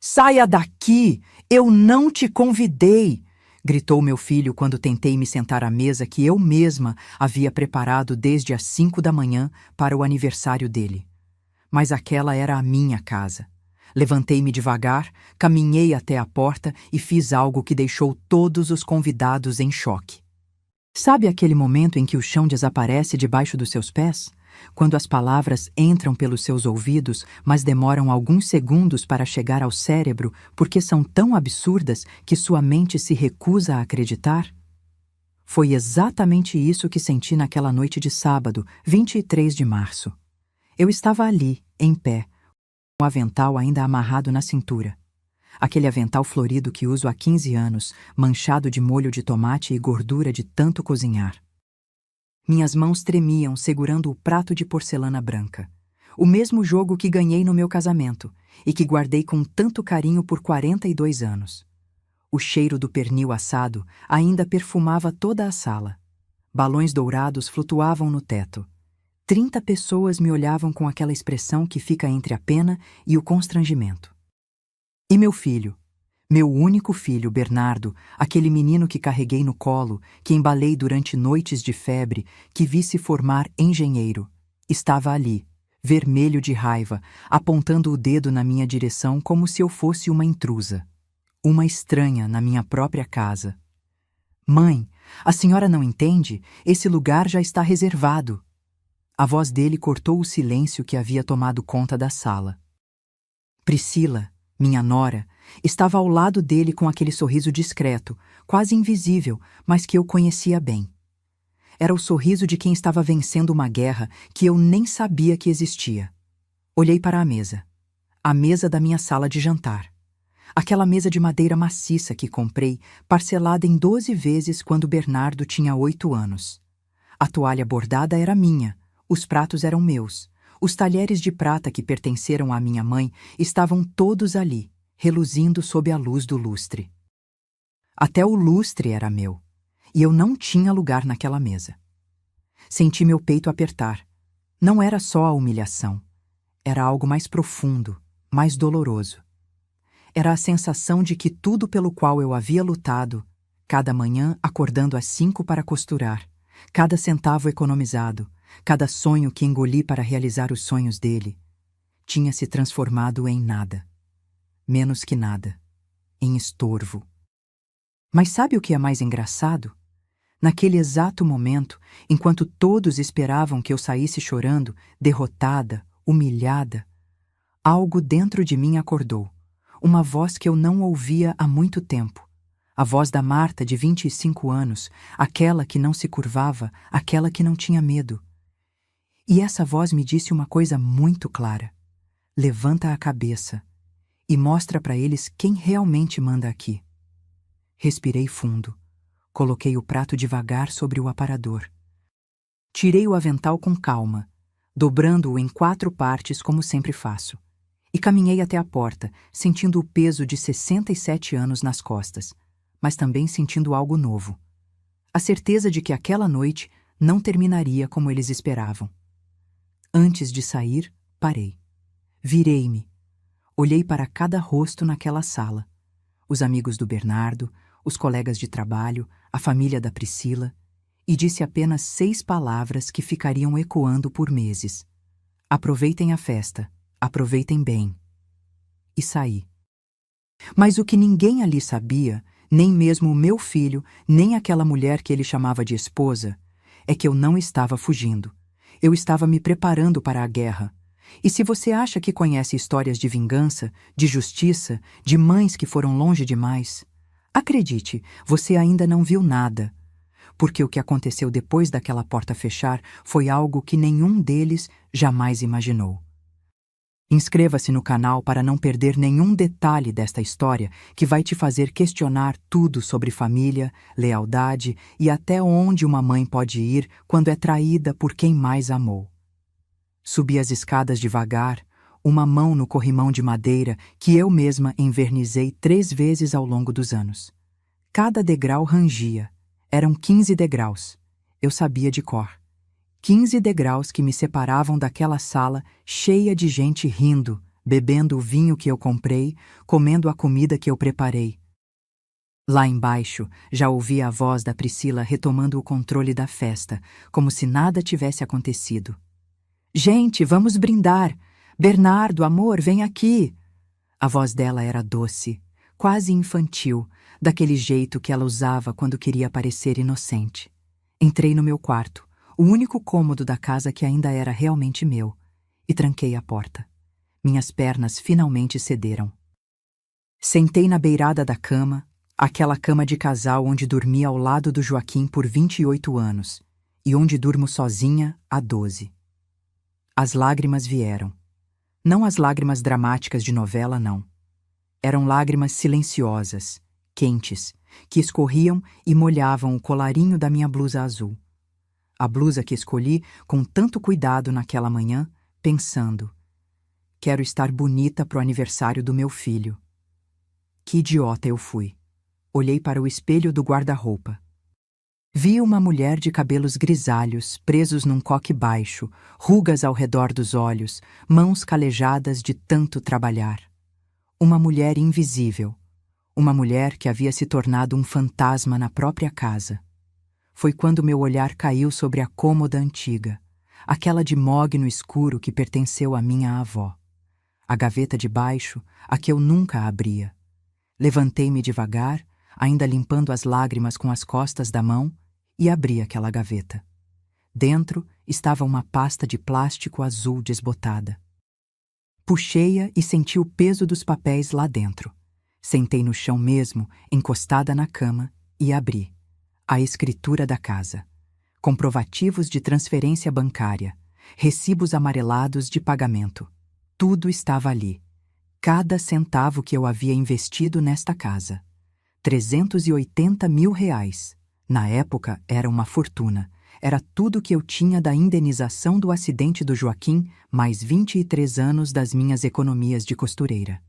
Saia daqui! Eu não te convidei! Gritou meu filho quando tentei me sentar à mesa que eu mesma havia preparado desde as 5 da manhã para o aniversário dele. Mas aquela era a minha casa. Levantei-me devagar, caminhei até a porta e fiz algo que deixou todos os convidados em choque. Sabe aquele momento em que o chão desaparece debaixo dos seus pés? Quando as palavras entram pelos seus ouvidos, mas demoram alguns segundos para chegar ao cérebro porque são tão absurdas que sua mente se recusa a acreditar? Foi exatamente isso que senti naquela noite de sábado, 23 de março. Eu estava ali, em pé, com o avental ainda amarrado na cintura. Aquele avental florido que uso há 15 anos, manchado de molho de tomate e gordura de tanto cozinhar. Minhas mãos tremiam segurando o prato de porcelana branca. O mesmo jogo que ganhei no meu casamento e que guardei com tanto carinho por 42 anos. O cheiro do pernil assado ainda perfumava toda a sala. Balões dourados flutuavam no teto. 30 pessoas me olhavam com aquela expressão que fica entre a pena e o constrangimento. E meu filho, meu único filho, Bernardo, aquele menino que carreguei no colo, que embalei durante noites de febre, que vi se formar engenheiro, estava ali, vermelho de raiva, apontando o dedo na minha direção como se eu fosse uma intrusa, uma estranha na minha própria casa. Mãe, a senhora não entende? Esse lugar já está reservado. A voz dele cortou o silêncio que havia tomado conta da sala. Priscila, minha nora, estava ao lado dele com aquele sorriso discreto, quase invisível, mas que eu conhecia bem. Era o sorriso de quem estava vencendo uma guerra que eu nem sabia que existia. Olhei para a mesa da minha sala de jantar. Aquela mesa de madeira maciça que comprei, parcelada em 12 vezes quando Bernardo tinha 8 anos. A toalha bordada era minha, os pratos eram meus. Os talheres de prata que pertenceram à minha mãe estavam todos ali, reluzindo sob a luz do lustre. Até o lustre era meu, e eu não tinha lugar naquela mesa. Senti meu peito apertar. Não era só a humilhação. Era algo mais profundo, mais doloroso. Era a sensação de que tudo pelo qual eu havia lutado, cada manhã acordando às 5 para costurar, cada centavo economizado, cada sonho que engoli para realizar os sonhos dele, tinha se transformado em nada. Menos que nada. Em estorvo. Mas sabe o que é mais engraçado? Naquele exato momento, enquanto todos esperavam que eu saísse chorando, derrotada, humilhada, algo dentro de mim acordou. Uma voz que eu não ouvia há muito tempo. A voz da Marta, de 25 anos, aquela que não se curvava, aquela que não tinha medo. E essa voz me disse uma coisa muito clara. Levanta a cabeça e mostra para eles quem realmente manda aqui. Respirei fundo. Coloquei o prato devagar sobre o aparador. Tirei o avental com calma, dobrando-o em 4 partes como sempre faço. E caminhei até a porta, sentindo o peso de 67 anos nas costas, mas também sentindo algo novo. A certeza de que aquela noite não terminaria como eles esperavam. Antes de sair, parei. Virei-me. Olhei para cada rosto naquela sala. Os amigos do Bernardo, os colegas de trabalho, a família da Priscila, e disse apenas 6 palavras que ficariam ecoando por meses. Aproveitem a festa, aproveitem bem. E saí. Mas o que ninguém ali sabia, nem mesmo o meu filho, nem aquela mulher que ele chamava de esposa, é que eu não estava fugindo. Eu estava me preparando para a guerra. E se você acha que conhece histórias de vingança, de justiça, de mães que foram longe demais, acredite, você ainda não viu nada. Porque o que aconteceu depois daquela porta fechar foi algo que nenhum deles jamais imaginou. Inscreva-se no canal para não perder nenhum detalhe desta história que vai te fazer questionar tudo sobre família, lealdade e até onde uma mãe pode ir quando é traída por quem mais amou. Subi as escadas devagar, uma mão no corrimão de madeira que eu mesma envernizei 3 vezes ao longo dos anos. Cada degrau rangia. Eram 15 degraus. Eu sabia de cor. 15 degraus que me separavam daquela sala cheia de gente rindo, bebendo o vinho que eu comprei, comendo a comida que eu preparei. Lá embaixo, já ouvia a voz da Priscila retomando o controle da festa, como se nada tivesse acontecido. Gente, vamos brindar! Bernardo, amor, vem aqui! A voz dela era doce, quase infantil, daquele jeito que ela usava quando queria parecer inocente. Entrei no meu quarto, o único cômodo da casa que ainda era realmente meu, e tranquei a porta. Minhas pernas finalmente cederam. Sentei na beirada da cama, aquela cama de casal onde dormi ao lado do Joaquim por 28 anos e onde durmo sozinha há 12. As lágrimas vieram. Não as lágrimas dramáticas de novela, não. Eram lágrimas silenciosas, quentes, que escorriam e molhavam o colarinho da minha blusa azul. A blusa que escolhi com tanto cuidado naquela manhã, pensando: quero estar bonita pro aniversário do meu filho. Que idiota eu fui. Olhei para o espelho do guarda-roupa. Vi uma mulher de cabelos grisalhos, presos num coque baixo, rugas ao redor dos olhos, mãos calejadas de tanto trabalhar. Uma mulher invisível. Uma mulher que havia se tornado um fantasma na própria casa. Foi quando meu olhar caiu sobre a cômoda antiga, aquela de mogno escuro que pertenceu à minha avó. A gaveta de baixo, a que eu nunca abria. Levantei-me devagar, ainda limpando as lágrimas com as costas da mão, e abri aquela gaveta. Dentro estava uma pasta de plástico azul desbotada. Puxei-a e senti o peso dos papéis lá dentro. Sentei no chão mesmo, encostada na cama, e abri. A escritura da casa. Comprovativos de transferência bancária. Recibos amarelados de pagamento. Tudo estava ali. Cada centavo que eu havia investido nesta casa. 380 mil reais. Na época, era uma fortuna. Era tudo que eu tinha da indenização do acidente do Joaquim, mais 23 anos das minhas economias de costureira.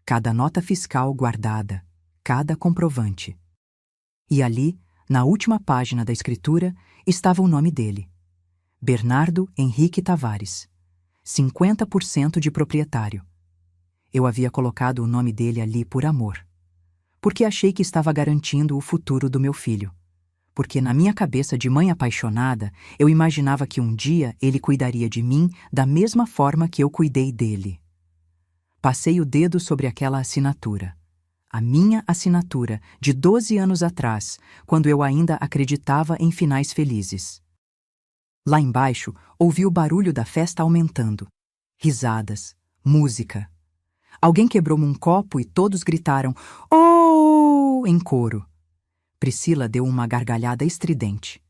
Cada nota fiscal guardada, cada comprovante. E ali, na última página da escritura, estava o nome dele. Bernardo Henrique Tavares. 50% de proprietário. Eu havia colocado o nome dele ali por amor. Porque achei que estava garantindo o futuro do meu filho. Porque na minha cabeça de mãe apaixonada, eu imaginava que um dia ele cuidaria de mim da mesma forma que eu cuidei dele. Passei o dedo sobre aquela assinatura. A minha assinatura, de 12 anos atrás, quando eu ainda acreditava em finais felizes. Lá embaixo, ouvi o barulho da festa aumentando. Risadas, música. Alguém quebrou um copo e todos gritaram "Oh!" em coro. Priscila deu uma gargalhada estridente.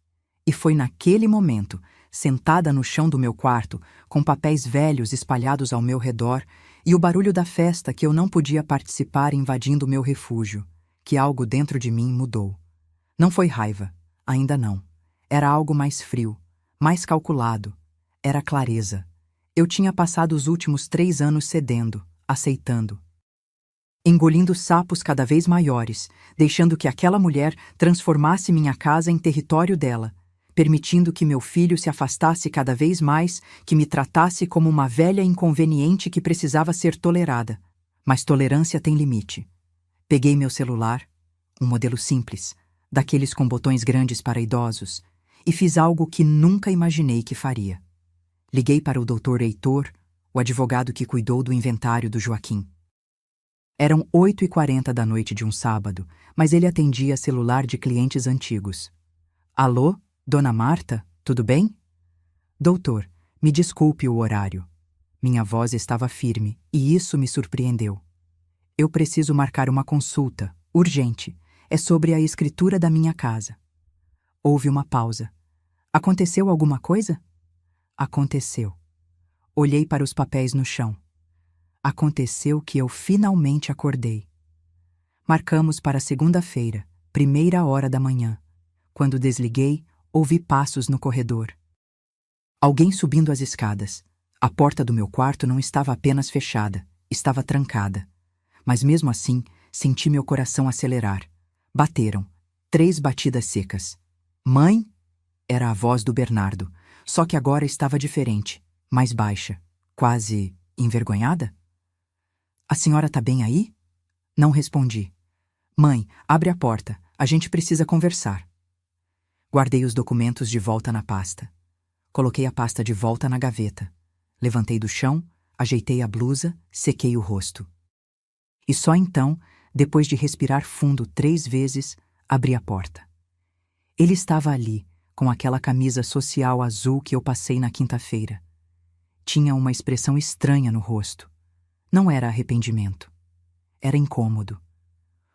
E foi naquele momento, sentada no chão do meu quarto, com papéis velhos espalhados ao meu redor e o barulho da festa que eu não podia participar invadindo o meu refúgio, que algo dentro de mim mudou. Não foi raiva, ainda não. Era algo mais frio, mais calculado. Era clareza. Eu tinha passado os últimos 3 anos cedendo, aceitando. Engolindo sapos cada vez maiores, deixando que aquela mulher transformasse minha casa em território dela, permitindo que meu filho se afastasse cada vez mais, que me tratasse como uma velha inconveniente que precisava ser tolerada. Mas tolerância tem limite. Peguei meu celular, um modelo simples, daqueles com botões grandes para idosos, e fiz algo que nunca imaginei que faria. Liguei para o Dr. Heitor, o advogado que cuidou do inventário do Joaquim. Eram 8h40 da noite de um sábado, mas ele atendia celular de clientes antigos. Alô, dona Marta, tudo bem? Doutor, me desculpe o horário. Minha voz estava firme, e isso me surpreendeu. Eu preciso marcar uma consulta, urgente. É sobre a escritura da minha casa. Houve uma pausa. Aconteceu alguma coisa? Aconteceu. Olhei para os papéis no chão. Aconteceu que eu finalmente acordei. Marcamos para segunda-feira, 1h da manhã. Quando desliguei, ouvi passos no corredor. Alguém subindo as escadas. A porta do meu quarto não estava apenas fechada, estava trancada. Mas mesmo assim, senti meu coração acelerar. Bateram. 3 batidas secas. Mãe? Era a voz do Bernardo, só que agora estava diferente, mais baixa, quase envergonhada. A senhora tá bem aí? Não respondi. Mãe, abre a porta. A gente precisa conversar. Guardei os documentos de volta na pasta. Coloquei a pasta de volta na gaveta. Levantei do chão, ajeitei a blusa, sequei o rosto. E só então, depois de respirar fundo 3 vezes, abri a porta. Ele estava ali, com aquela camisa social azul que eu passei na quinta-feira. Tinha uma expressão estranha no rosto. Não era arrependimento. Era incômodo.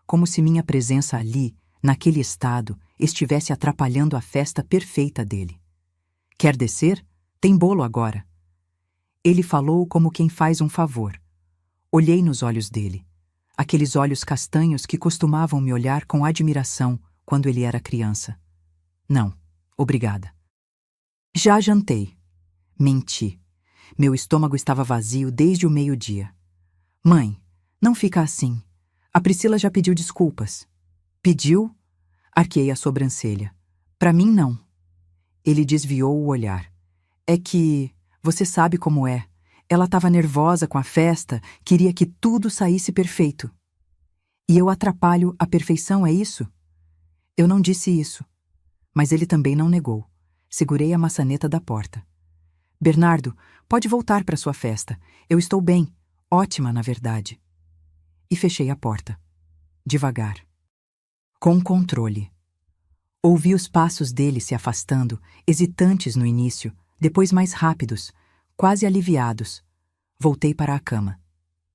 Como se minha presença ali, naquele estado, estivesse atrapalhando a festa perfeita dele. Quer descer? Tem bolo agora. Ele falou como quem faz um favor. Olhei nos olhos dele. Aqueles olhos castanhos que costumavam me olhar com admiração quando ele era criança. Não, obrigada. Já jantei. Menti. Meu estômago estava vazio desde o meio-dia. Mãe, não fica assim. A Priscila já pediu desculpas. Pediu? Arqueei a sobrancelha. Pra mim, não. Ele desviou o olhar. É que, você sabe como é. Ela estava nervosa com a festa, queria que tudo saísse perfeito. E eu atrapalho a perfeição, é isso? Eu não disse isso. Mas ele também não negou. Segurei a maçaneta da porta. Bernardo, pode voltar para sua festa. Eu estou bem. Ótima, na verdade. E fechei a porta. Devagar. Com controle. Ouvi os passos dele se afastando, hesitantes no início, depois mais rápidos, quase aliviados. Voltei para a cama.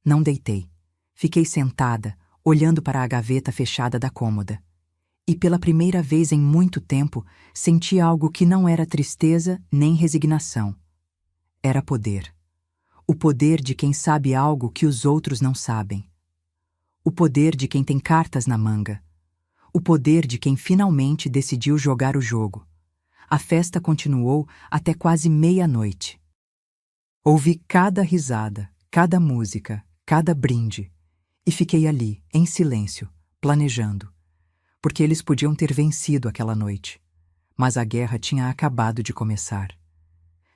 Não deitei. Fiquei sentada, olhando para a gaveta fechada da cômoda. E pela primeira vez em muito tempo, senti algo que não era tristeza nem resignação. Era poder. O poder de quem sabe algo que os outros não sabem. O poder de quem tem cartas na manga. O poder de quem finalmente decidiu jogar o jogo. A festa continuou até quase meia-noite. Ouvi cada risada, cada música, cada brinde. E fiquei ali, em silêncio, planejando. Porque eles podiam ter vencido aquela noite. Mas a guerra tinha acabado de começar.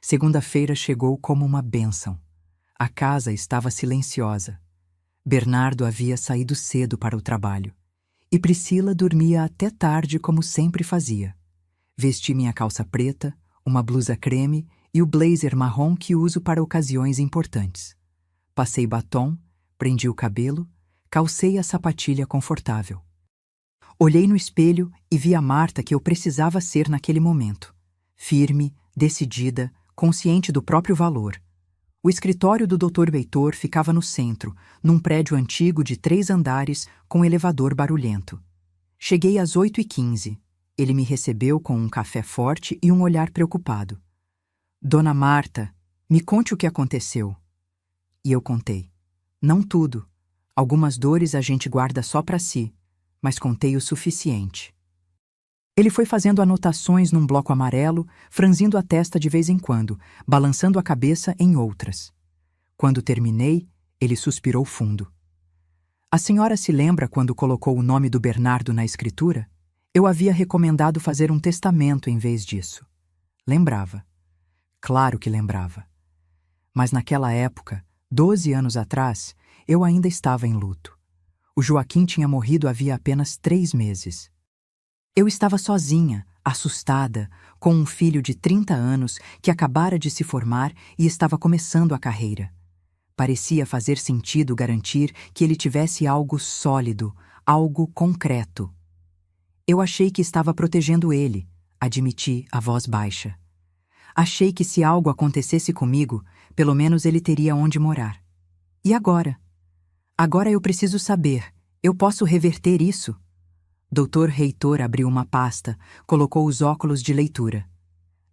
Segunda-feira chegou como uma bênção. A casa estava silenciosa. Bernardo havia saído cedo para o trabalho. E Priscila dormia até tarde como sempre fazia. Vesti minha calça preta, uma blusa creme e o blazer marrom que uso para ocasiões importantes. Passei batom, prendi o cabelo, calcei a sapatilha confortável. Olhei no espelho e vi a Marta que eu precisava ser naquele momento. Firme, decidida, consciente do próprio valor. O escritório do Dr. Heitor ficava no centro, num prédio antigo de 3 andares com elevador barulhento. Cheguei às 8h15. Ele me recebeu com um café forte e um olhar preocupado. Dona Marta, me conte o que aconteceu. E eu contei. Não tudo. Algumas dores a gente guarda só para si, mas contei o suficiente. Ele foi fazendo anotações num bloco amarelo, franzindo a testa de vez em quando, balançando a cabeça em outras. Quando terminei, ele suspirou fundo. A senhora se lembra quando colocou o nome do Bernardo na escritura? Eu havia recomendado fazer um testamento em vez disso. Lembrava. Claro que lembrava. Mas naquela época, 12 anos atrás, eu ainda estava em luto. O Joaquim tinha morrido havia apenas 3 meses. Eu estava sozinha, assustada, com um filho de 30 anos que acabara de se formar e estava começando a carreira. Parecia fazer sentido garantir que ele tivesse algo sólido, algo concreto. Eu achei que estava protegendo ele, admiti a voz baixa. Achei que se algo acontecesse comigo, pelo menos ele teria onde morar. E agora? Agora eu preciso saber, eu posso reverter isso? Dr. Heitor abriu uma pasta, colocou os óculos de leitura.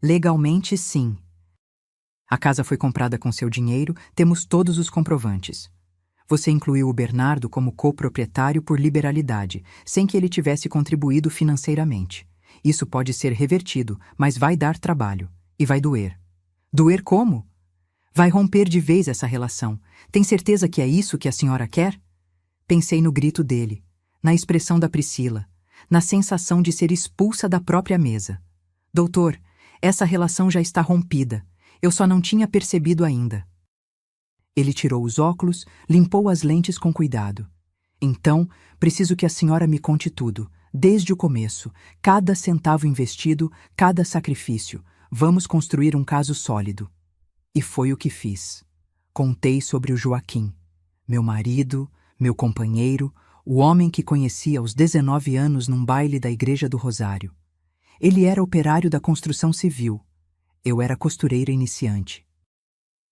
Legalmente, sim. A casa foi comprada com seu dinheiro, temos todos os comprovantes. Você incluiu o Bernardo como coproprietário por liberalidade, sem que ele tivesse contribuído financeiramente. Isso pode ser revertido, mas vai dar trabalho. E vai doer. Doer como? Vai romper de vez essa relação. Tem certeza que é isso que a senhora quer? Pensei no grito dele, na expressão da Priscila, na sensação de ser expulsa da própria mesa. Doutor, essa relação já está rompida. Eu só não tinha percebido ainda. Ele tirou os óculos, limpou as lentes com cuidado. Então, preciso que a senhora me conte tudo, desde o começo, cada centavo investido, cada sacrifício. Vamos construir um caso sólido. E foi o que fiz. Contei sobre o Joaquim, meu marido, meu companheiro, o homem que conheci aos 19 anos num baile da Igreja do Rosário. Ele era operário da construção civil. Eu era costureira iniciante.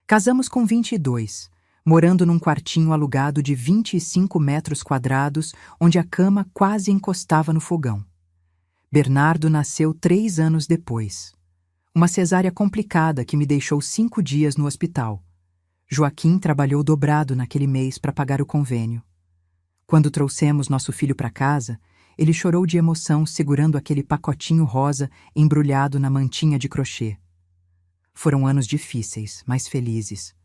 Casamos com 22, morando num quartinho alugado de 25 metros quadrados, onde a cama quase encostava no fogão. Bernardo nasceu 3 anos depois. Uma cesárea complicada que me deixou 5 dias no hospital. Joaquim trabalhou dobrado naquele mês para pagar o convênio. Quando trouxemos nosso filho para casa, ele chorou de emoção segurando aquele pacotinho rosa embrulhado na mantinha de crochê. Foram anos difíceis, mas felizes.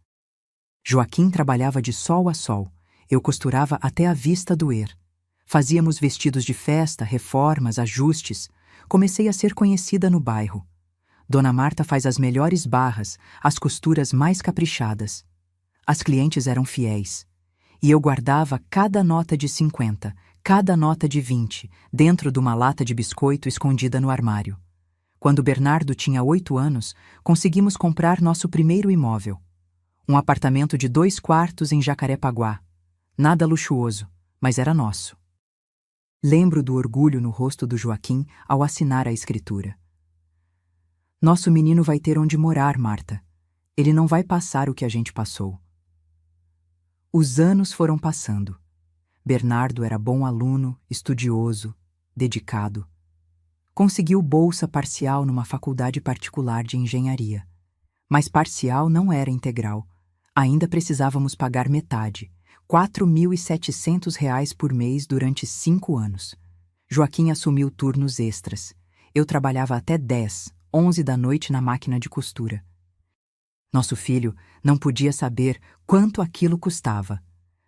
Joaquim trabalhava de sol a sol. Eu costurava até a vista doer. Fazíamos vestidos de festa, reformas, ajustes. Comecei a ser conhecida no bairro. Dona Marta faz as melhores barras, as costuras mais caprichadas. As clientes eram fiéis. E eu guardava cada nota de 50, cada nota de 20, dentro de uma lata de biscoito escondida no armário. Quando Bernardo tinha 8 anos, conseguimos comprar nosso primeiro imóvel. Um apartamento de 2 quartos em Jacarepaguá. Nada luxuoso, mas era nosso. Lembro do orgulho no rosto do Joaquim ao assinar a escritura. Nosso menino vai ter onde morar, Marta. Ele não vai passar o que a gente passou. Os anos foram passando. Bernardo era bom aluno, estudioso, dedicado. Conseguiu bolsa parcial numa faculdade particular de engenharia. Mas parcial não era integral. Ainda precisávamos pagar metade, R$ 4.700 por mês durante 5 anos. Joaquim assumiu turnos extras. Eu trabalhava até 10, 11 da noite na máquina de costura. Nosso filho não podia saber quanto aquilo custava.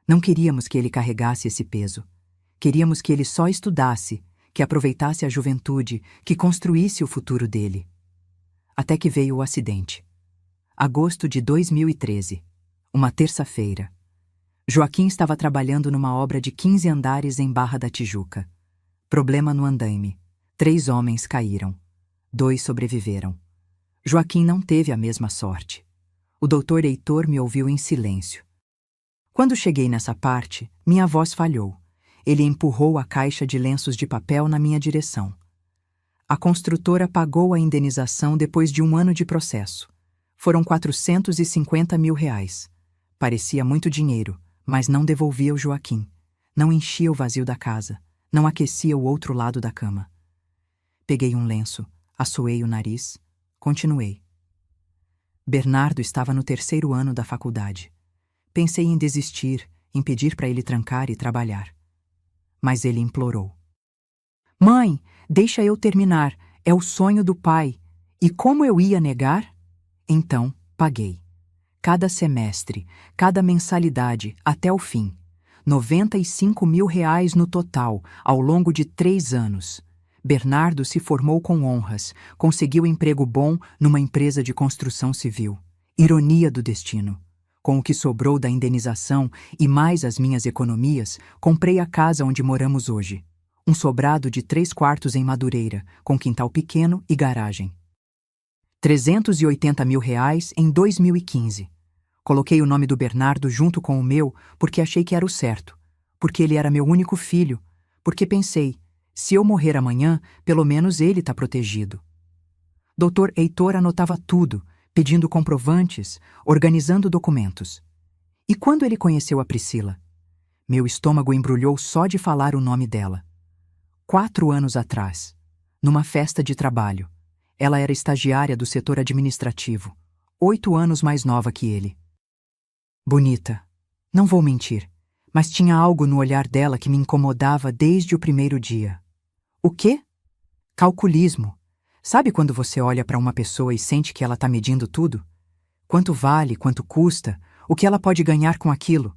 Não queríamos que ele carregasse esse peso. Queríamos que ele só estudasse, que aproveitasse a juventude, que construísse o futuro dele. Até que veio o acidente. Agosto de 2013, uma terça-feira. Joaquim estava trabalhando numa obra de 15 andares em Barra da Tijuca. Problema no andaime. 3 homens caíram. 2 sobreviveram. Joaquim não teve a mesma sorte. O doutor Heitor me ouviu em silêncio. Quando cheguei nessa parte, minha voz falhou. Ele empurrou a caixa de lenços de papel na minha direção. A construtora pagou a indenização depois de 1 ano de processo. Foram R$ 450 mil. Parecia muito dinheiro, mas não devolvia o Joaquim. Não enchia o vazio da casa. Não aquecia o outro lado da cama. Peguei um lenço, assoei o nariz, continuei. Bernardo estava no 3º ano da faculdade. Pensei em desistir, em pedir para ele trancar e trabalhar. Mas ele implorou. Mãe, deixa eu terminar. É o sonho do pai. E como eu ia negar? Então, paguei. Cada semestre, cada mensalidade, até o fim. R$ 95 mil no total, ao longo de 3 anos. Bernardo se formou com honras, conseguiu emprego bom numa empresa de construção civil. Ironia do destino. Com o que sobrou da indenização e mais as minhas economias, comprei a casa onde moramos hoje. Um sobrado de 3 quartos em Madureira, com quintal pequeno e garagem. R$ 380 mil em 2015. Coloquei o nome do Bernardo junto com o meu porque achei que era o certo, porque ele era meu único filho, porque pensei, se eu morrer amanhã, pelo menos ele está protegido. Dr. Heitor anotava tudo, pedindo comprovantes, organizando documentos. E quando ele conheceu a Priscila? Meu estômago embrulhou só de falar o nome dela. 4 anos atrás, numa festa de trabalho. Ela era estagiária do setor administrativo, 8 anos mais nova que ele. Bonita. Não vou mentir, mas tinha algo no olhar dela que me incomodava desde o primeiro dia. O quê? Calculismo. Sabe quando você olha para uma pessoa e sente que ela está medindo tudo? Quanto vale, quanto custa, o que ela pode ganhar com aquilo?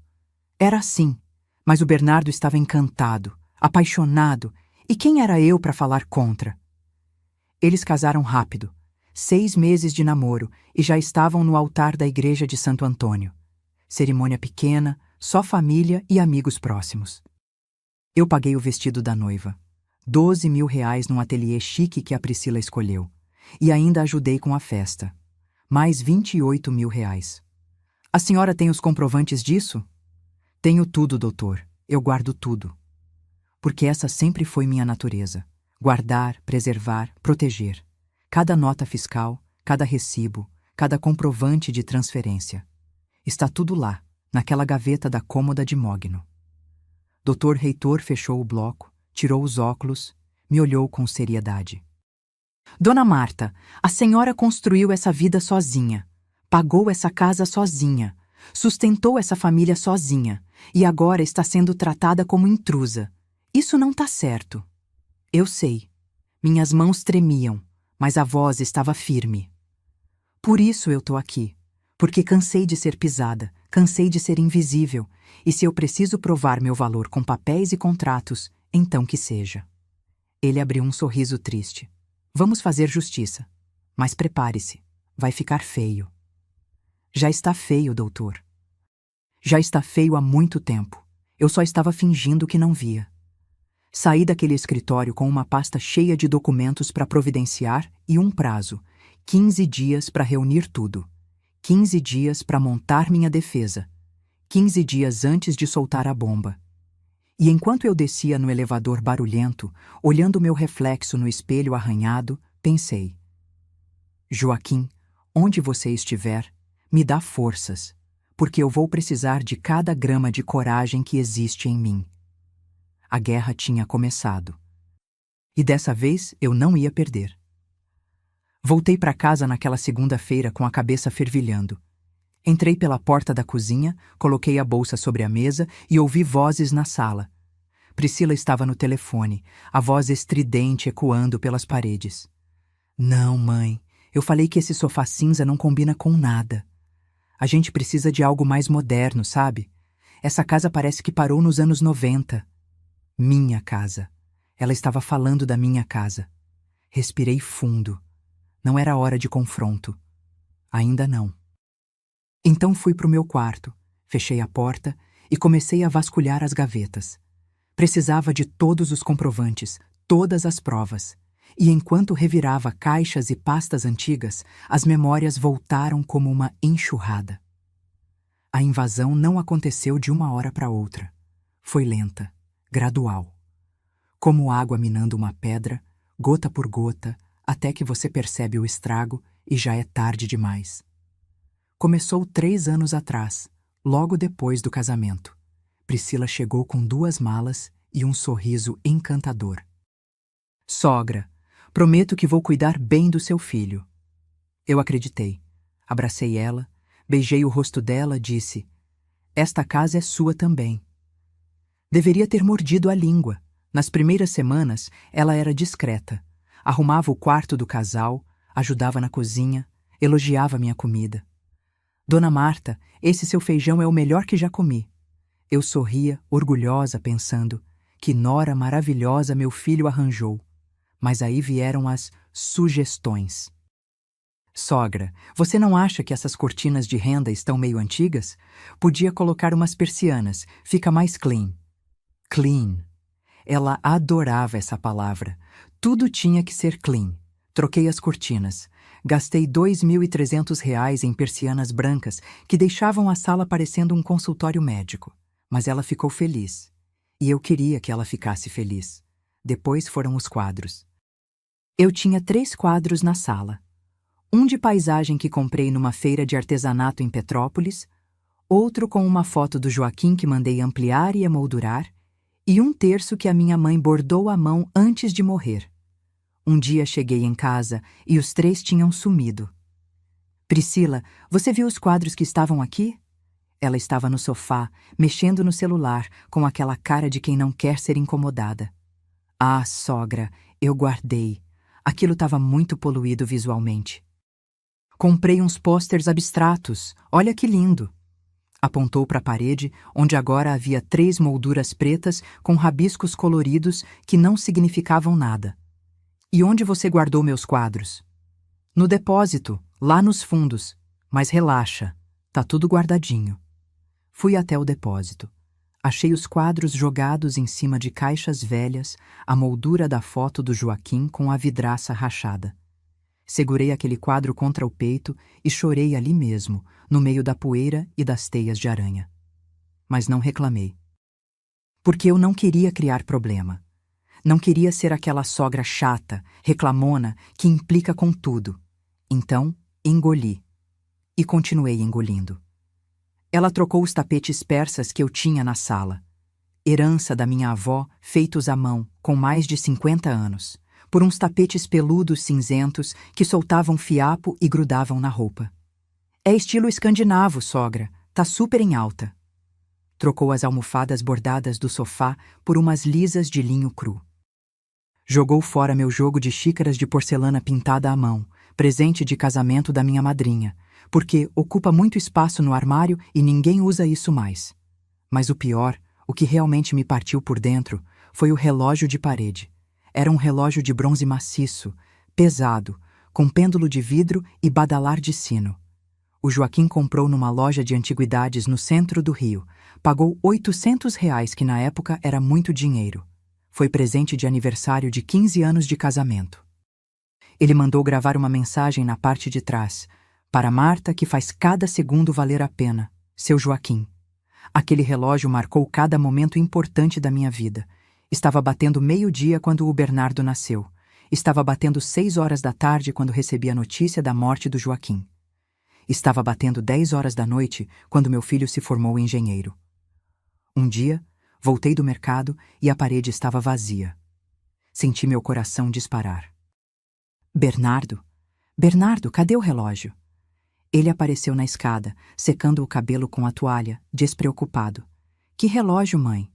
Era assim, mas o Bernardo estava encantado, apaixonado, e quem era eu para falar contra? Eles casaram rápido, 6 meses de namoro, e já estavam no altar da igreja de Santo Antônio. Cerimônia pequena, só família e amigos próximos. Eu paguei o vestido da noiva. 12.000 num ateliê chique que a Priscila escolheu. E ainda ajudei com a festa. Mais 28.000. A senhora tem os comprovantes disso? Tenho tudo, doutor. Eu guardo tudo. Porque essa sempre foi minha natureza. Guardar, preservar, proteger. Cada nota fiscal, cada recibo, cada comprovante de transferência. Está tudo lá, naquela gaveta da cômoda de mogno. Doutor Reitor fechou o bloco, tirou os óculos, me olhou com seriedade. Dona Marta, a senhora construiu essa vida sozinha, pagou essa casa sozinha, sustentou essa família sozinha e agora está sendo tratada como intrusa. Isso não tá certo. Eu sei. Minhas mãos tremiam, mas a voz estava firme. Por isso eu tô aqui. Porque cansei de ser pisada, cansei de ser invisível, e se eu preciso provar meu valor com papéis e contratos, então que seja. Ele abriu um sorriso triste. Vamos fazer justiça. Mas prepare-se, vai ficar feio. Já está feio, doutor. Já está feio há muito tempo. Eu só estava fingindo que não via. Saí daquele escritório com uma pasta cheia de documentos para providenciar e um prazo, 15 dias para reunir tudo. 15 dias para montar minha defesa, 15 dias antes de soltar a bomba. E enquanto eu descia no elevador barulhento, olhando meu reflexo no espelho arranhado, pensei: Joaquim, onde você estiver, me dá forças, porque eu vou precisar de cada grama de coragem que existe em mim. A guerra tinha começado. E dessa vez eu não ia perder. Voltei para casa naquela segunda-feira com a cabeça fervilhando. Entrei pela porta da cozinha, coloquei a bolsa sobre a mesa e ouvi vozes na sala. Priscila estava no telefone, a voz estridente ecoando pelas paredes. Não, mãe, eu falei que esse sofá cinza não combina com nada. A gente precisa de algo mais moderno, sabe? Essa casa parece que parou nos anos 90. Minha casa. Ela estava falando da minha casa. Respirei fundo. Não era hora de confronto. Ainda não. Então fui para o meu quarto, fechei a porta e comecei a vasculhar as gavetas. Precisava de todos os comprovantes, todas as provas. E enquanto revirava caixas e pastas antigas, as memórias voltaram como uma enxurrada. A invasão não aconteceu de uma hora para outra. Foi lenta, gradual. Como água minando uma pedra, gota por gota, até que você percebe o estrago e já é tarde demais. Começou 3 anos atrás, logo depois do casamento. Priscila chegou com 2 malas e um sorriso encantador. Sogra, prometo que vou cuidar bem do seu filho. Eu acreditei. Abracei ela, beijei o rosto dela e disse: Esta casa é sua também. Deveria ter mordido a língua. Nas primeiras semanas, ela era discreta. Arrumava o quarto do casal, ajudava na cozinha, elogiava minha comida. Dona Marta, esse seu feijão é o melhor que já comi. Eu sorria, orgulhosa, pensando: que nora maravilhosa meu filho arranjou. Mas aí vieram as sugestões. Sogra, você não acha que essas cortinas de renda estão meio antigas? Podia colocar umas persianas, fica mais clean. Clean. Ela adorava essa palavra. Tudo tinha que ser clean. Troquei as cortinas. Gastei R$ 2.300 em persianas brancas que deixavam a sala parecendo um consultório médico. Mas ela ficou feliz. E eu queria que ela ficasse feliz. Depois foram os quadros. Eu tinha 3 quadros na sala. Um de paisagem que comprei numa feira de artesanato em Petrópolis, outro com uma foto do Joaquim que mandei ampliar e emoldurar, e um terço que a minha mãe bordou à mão antes de morrer. Um dia cheguei em casa e os 3 tinham sumido. Priscila, você viu os quadros que estavam aqui? Ela estava no sofá, mexendo no celular, com aquela cara de quem não quer ser incomodada. Ah, sogra, eu guardei. Aquilo estava muito poluído visualmente. Comprei uns pôsteres abstratos. Olha que lindo. Apontou para a parede, onde agora havia 3 molduras pretas com rabiscos coloridos que não significavam nada. E onde você guardou meus quadros? No depósito, lá nos fundos. Mas relaxa, tá tudo guardadinho. Fui até o depósito. Achei os quadros jogados em cima de caixas velhas, a moldura da foto do Joaquim com a vidraça rachada. Segurei aquele quadro contra o peito e chorei ali mesmo, no meio da poeira e das teias de aranha. Mas não reclamei. Porque eu não queria criar problema. Não queria ser aquela sogra chata, reclamona, que implica com tudo. Então, engoli. E continuei engolindo. Ela trocou os tapetes persas que eu tinha na sala. Herança da minha avó, feitos à mão, com mais de 50 anos, por uns tapetes peludos cinzentos que soltavam fiapo e grudavam na roupa. É estilo escandinavo, sogra, tá super em alta. Trocou as almofadas bordadas do sofá por umas lisas de linho cru. Jogou fora meu jogo de xícaras de porcelana pintada à mão, presente de casamento da minha madrinha, porque ocupa muito espaço no armário e ninguém usa isso mais. Mas o pior, o que realmente me partiu por dentro, foi o relógio de parede. Era um relógio de bronze maciço, pesado, com pêndulo de vidro e badalar de sino. O Joaquim comprou numa loja de antiguidades no centro do Rio. Pagou R$ 800, que na época era muito dinheiro. Foi presente de aniversário de 15 anos de casamento. Ele mandou gravar uma mensagem na parte de trás. Para Marta, que faz cada segundo valer a pena. Seu Joaquim. Aquele relógio marcou cada momento importante da minha vida. Estava batendo 12h quando o Bernardo nasceu. Estava batendo 6 horas da tarde quando recebi a notícia da morte do Joaquim. Estava batendo 10 horas da noite quando meu filho se formou engenheiro. Um dia, voltei do mercado e a parede estava vazia. Senti meu coração disparar. Bernardo? Bernardo, cadê o relógio? Ele apareceu na escada, secando o cabelo com a toalha, despreocupado. Que relógio, mãe?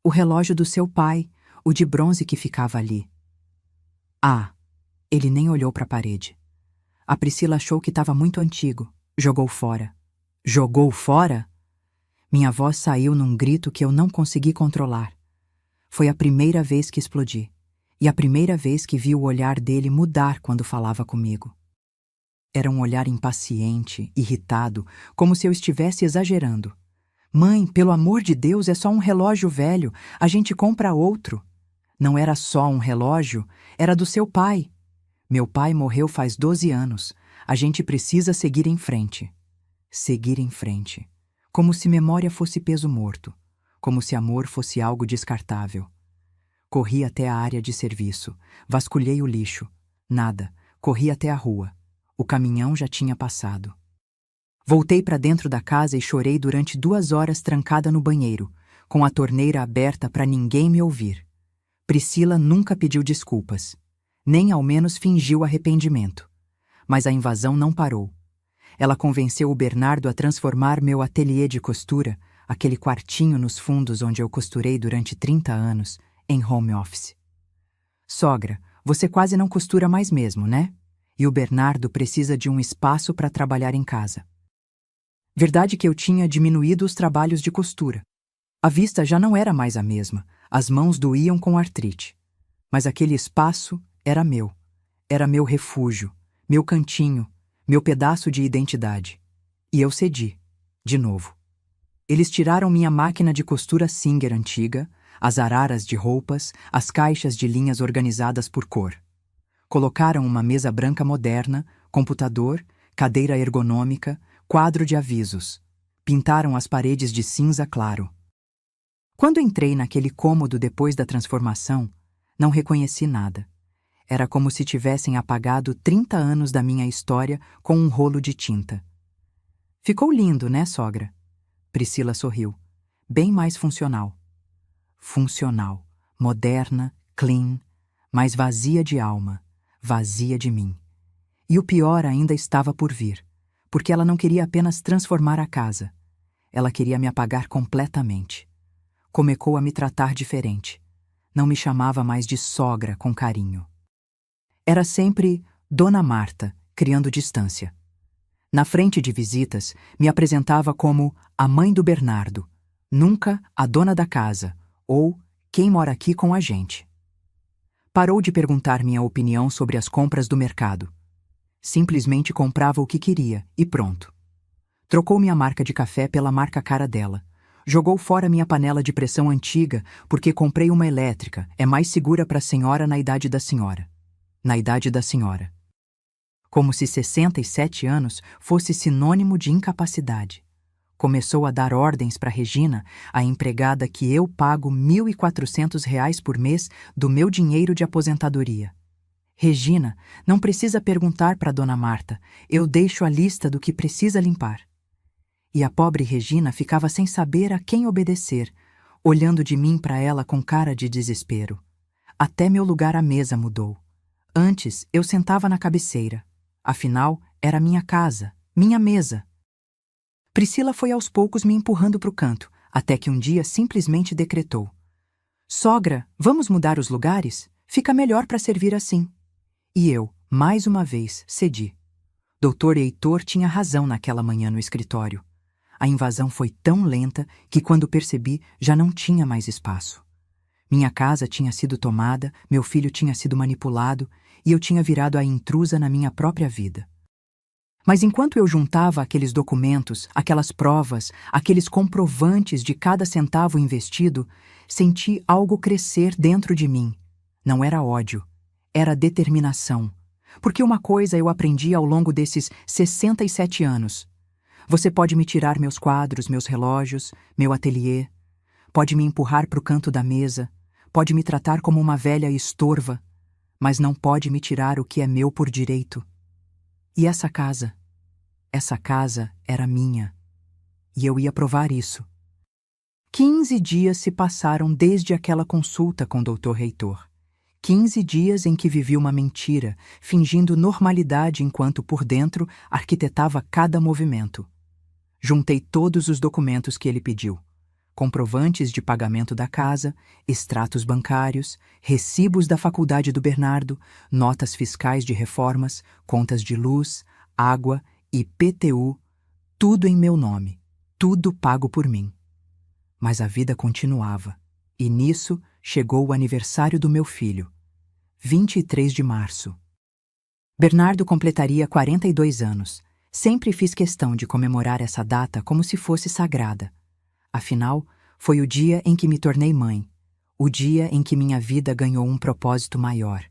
O relógio do seu pai, o de bronze que ficava ali. Ah, ele nem olhou para a parede. A Priscila achou que estava muito antigo. Jogou fora. Jogou fora? Minha voz saiu num grito que eu não consegui controlar. Foi a primeira vez que explodi. E a primeira vez que vi o olhar dele mudar quando falava comigo. Era um olhar impaciente, irritado, como se eu estivesse exagerando. Mãe, pelo amor de Deus, é só um relógio velho. A gente compra outro. Não era só um relógio, era do seu pai. Meu pai morreu faz 12 anos. A gente precisa seguir em frente. Seguir em frente. Como se memória fosse peso morto. Como se amor fosse algo descartável. Corri até a área de serviço. Vasculhei o lixo. Nada. Corri até a rua. O caminhão já tinha passado. Voltei para dentro da casa e chorei durante 2 horas trancada no banheiro, com a torneira aberta para ninguém me ouvir. Priscila nunca pediu desculpas. Nem ao menos fingiu arrependimento. Mas a invasão não parou. Ela convenceu o Bernardo a transformar meu ateliê de costura, aquele quartinho nos fundos onde eu costurei durante 30 anos, em home office. Sogra, você quase não costura mais mesmo, né? E o Bernardo precisa de um espaço para trabalhar em casa. Verdade que eu tinha diminuído os trabalhos de costura. A vista já não era mais a mesma, as mãos doíam com artrite. Mas aquele espaço era meu refúgio, meu cantinho, meu pedaço de identidade. E eu cedi, de novo. Eles tiraram minha máquina de costura Singer antiga, as araras de roupas, as caixas de linhas organizadas por cor. Colocaram uma mesa branca moderna, computador, cadeira ergonômica, quadro de avisos. Pintaram as paredes de cinza claro. Quando entrei naquele cômodo depois da transformação, não reconheci nada. Era como se tivessem apagado 30 anos da minha história com um rolo de tinta. Ficou lindo, né, sogra? Priscila sorriu. Bem mais funcional. Funcional, moderna, clean, mas vazia de alma, vazia de mim. E o pior ainda estava por vir, porque ela não queria apenas transformar a casa. Ela queria me apagar completamente. Começou a me tratar diferente. Não me chamava mais de sogra com carinho. Era sempre Dona Marta, criando distância. Na frente de visitas, me apresentava como a mãe do Bernardo, nunca a dona da casa, ou quem mora aqui com a gente. Parou de perguntar minha opinião sobre as compras do mercado. Simplesmente comprava o que queria e pronto. Trocou minha marca de café pela marca cara dela. Jogou fora minha panela de pressão antiga porque comprei uma elétrica, é mais segura para a senhora na idade da senhora. Na idade da senhora. Como se 67 anos fosse sinônimo de incapacidade. Começou a dar ordens para Regina, a empregada que eu pago R$ 1.400 por mês do meu dinheiro de aposentadoria. Regina, não precisa perguntar para Dona Marta, eu deixo a lista do que precisa limpar. E a pobre Regina ficava sem saber a quem obedecer, olhando de mim para ela com cara de desespero. Até meu lugar à mesa mudou. Antes, eu sentava na cabeceira. Afinal, era minha casa, minha mesa. Priscila foi aos poucos me empurrando para o canto, até que um dia simplesmente decretou: Sogra, vamos mudar os lugares? Fica melhor para servir assim. E eu, mais uma vez, cedi. Doutor Heitor tinha razão naquela manhã no escritório. A invasão foi tão lenta que, quando percebi, já não tinha mais espaço. Minha casa tinha sido tomada, meu filho tinha sido manipulado e eu tinha virado a intrusa na minha própria vida. Mas enquanto eu juntava aqueles documentos, aquelas provas, aqueles comprovantes de cada centavo investido, senti algo crescer dentro de mim. Não era ódio, era determinação. Porque uma coisa eu aprendi ao longo desses 67 anos. Você pode me tirar meus quadros, meus relógios, meu ateliê, pode me empurrar para o canto da mesa, pode me tratar como uma velha estorva, mas não pode me tirar o que é meu por direito. E essa casa era minha. E eu ia provar isso. 15 dias se passaram desde aquela consulta com o Dr. Heitor. 15 dias em que vivi uma mentira, fingindo normalidade enquanto por dentro arquitetava cada movimento. Juntei todos os documentos que ele pediu. Comprovantes de pagamento da casa, extratos bancários, recibos da faculdade do Bernardo, notas fiscais de reformas, contas de luz, água, IPTU, tudo em meu nome, tudo pago por mim. Mas a vida continuava, e nisso chegou o aniversário do meu filho, 23 de março. Bernardo completaria 42 anos. Sempre fiz questão de comemorar essa data como se fosse sagrada. Afinal, foi o dia em que me tornei mãe, o dia em que minha vida ganhou um propósito maior.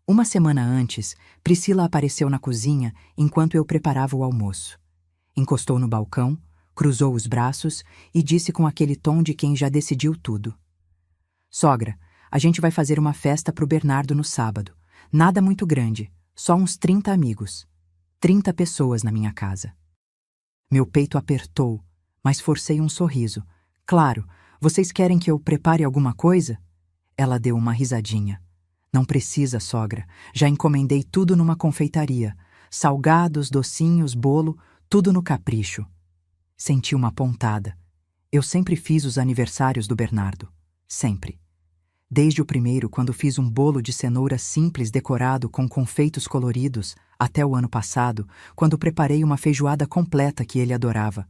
Uma semana antes, Priscila apareceu na cozinha enquanto eu preparava o almoço. Encostou no balcão, cruzou os braços e disse com aquele tom de quem já decidiu tudo: Sogra, a gente vai fazer uma festa pro Bernardo no sábado. Nada muito grande, só uns 30 amigos. 30 pessoas na minha casa. Meu peito apertou, mas forcei um sorriso. Claro, vocês querem que eu prepare alguma coisa? Ela deu uma risadinha. Não precisa, sogra. Já encomendei tudo numa confeitaria. Salgados, docinhos, bolo, tudo no capricho. Senti uma pontada. Eu sempre fiz os aniversários do Bernardo. Sempre. Desde o primeiro, quando fiz um bolo de cenoura simples decorado com confeitos coloridos, até o ano passado, quando preparei uma feijoada completa que ele adorava.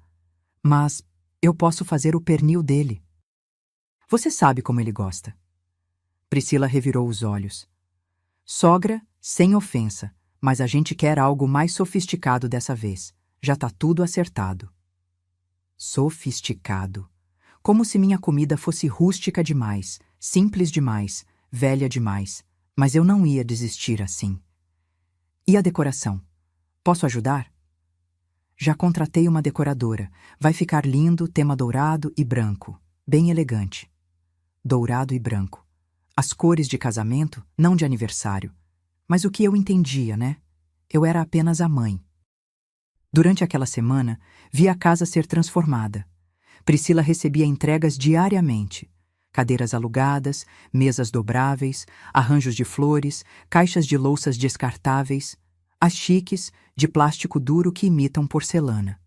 Mas eu posso fazer o pernil dele. Você sabe como ele gosta. Priscila revirou os olhos. Sogra, sem ofensa, mas a gente quer algo mais sofisticado dessa vez. Já tá tudo acertado. Sofisticado. Como se minha comida fosse rústica demais, simples demais, velha demais. Mas eu não ia desistir assim. E a decoração? Posso ajudar? Já contratei uma decoradora. Vai ficar lindo, tema dourado e branco. Bem elegante. Dourado e branco. As cores de casamento, não de aniversário. Mas o que eu entendia, né? Eu era apenas a mãe. Durante aquela semana, vi a casa ser transformada. Priscila recebia entregas diariamente. Cadeiras alugadas, mesas dobráveis, arranjos de flores, caixas de louças descartáveis, as chiques, de plástico duro que imitam porcelana.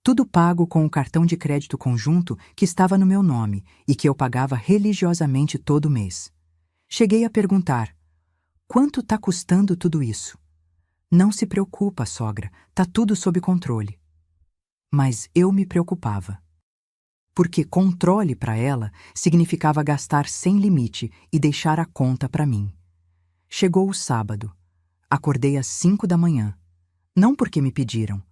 Tudo pago com o cartão de crédito conjunto que estava no meu nome e que eu pagava religiosamente todo mês. Cheguei a perguntar: quanto está custando tudo isso? Não se preocupa, sogra, tá tudo sob controle. Mas eu me preocupava. Porque controle para ela significava gastar sem limite e deixar a conta para mim. Chegou o sábado. Acordei às 5 da manhã. Não porque me pediram,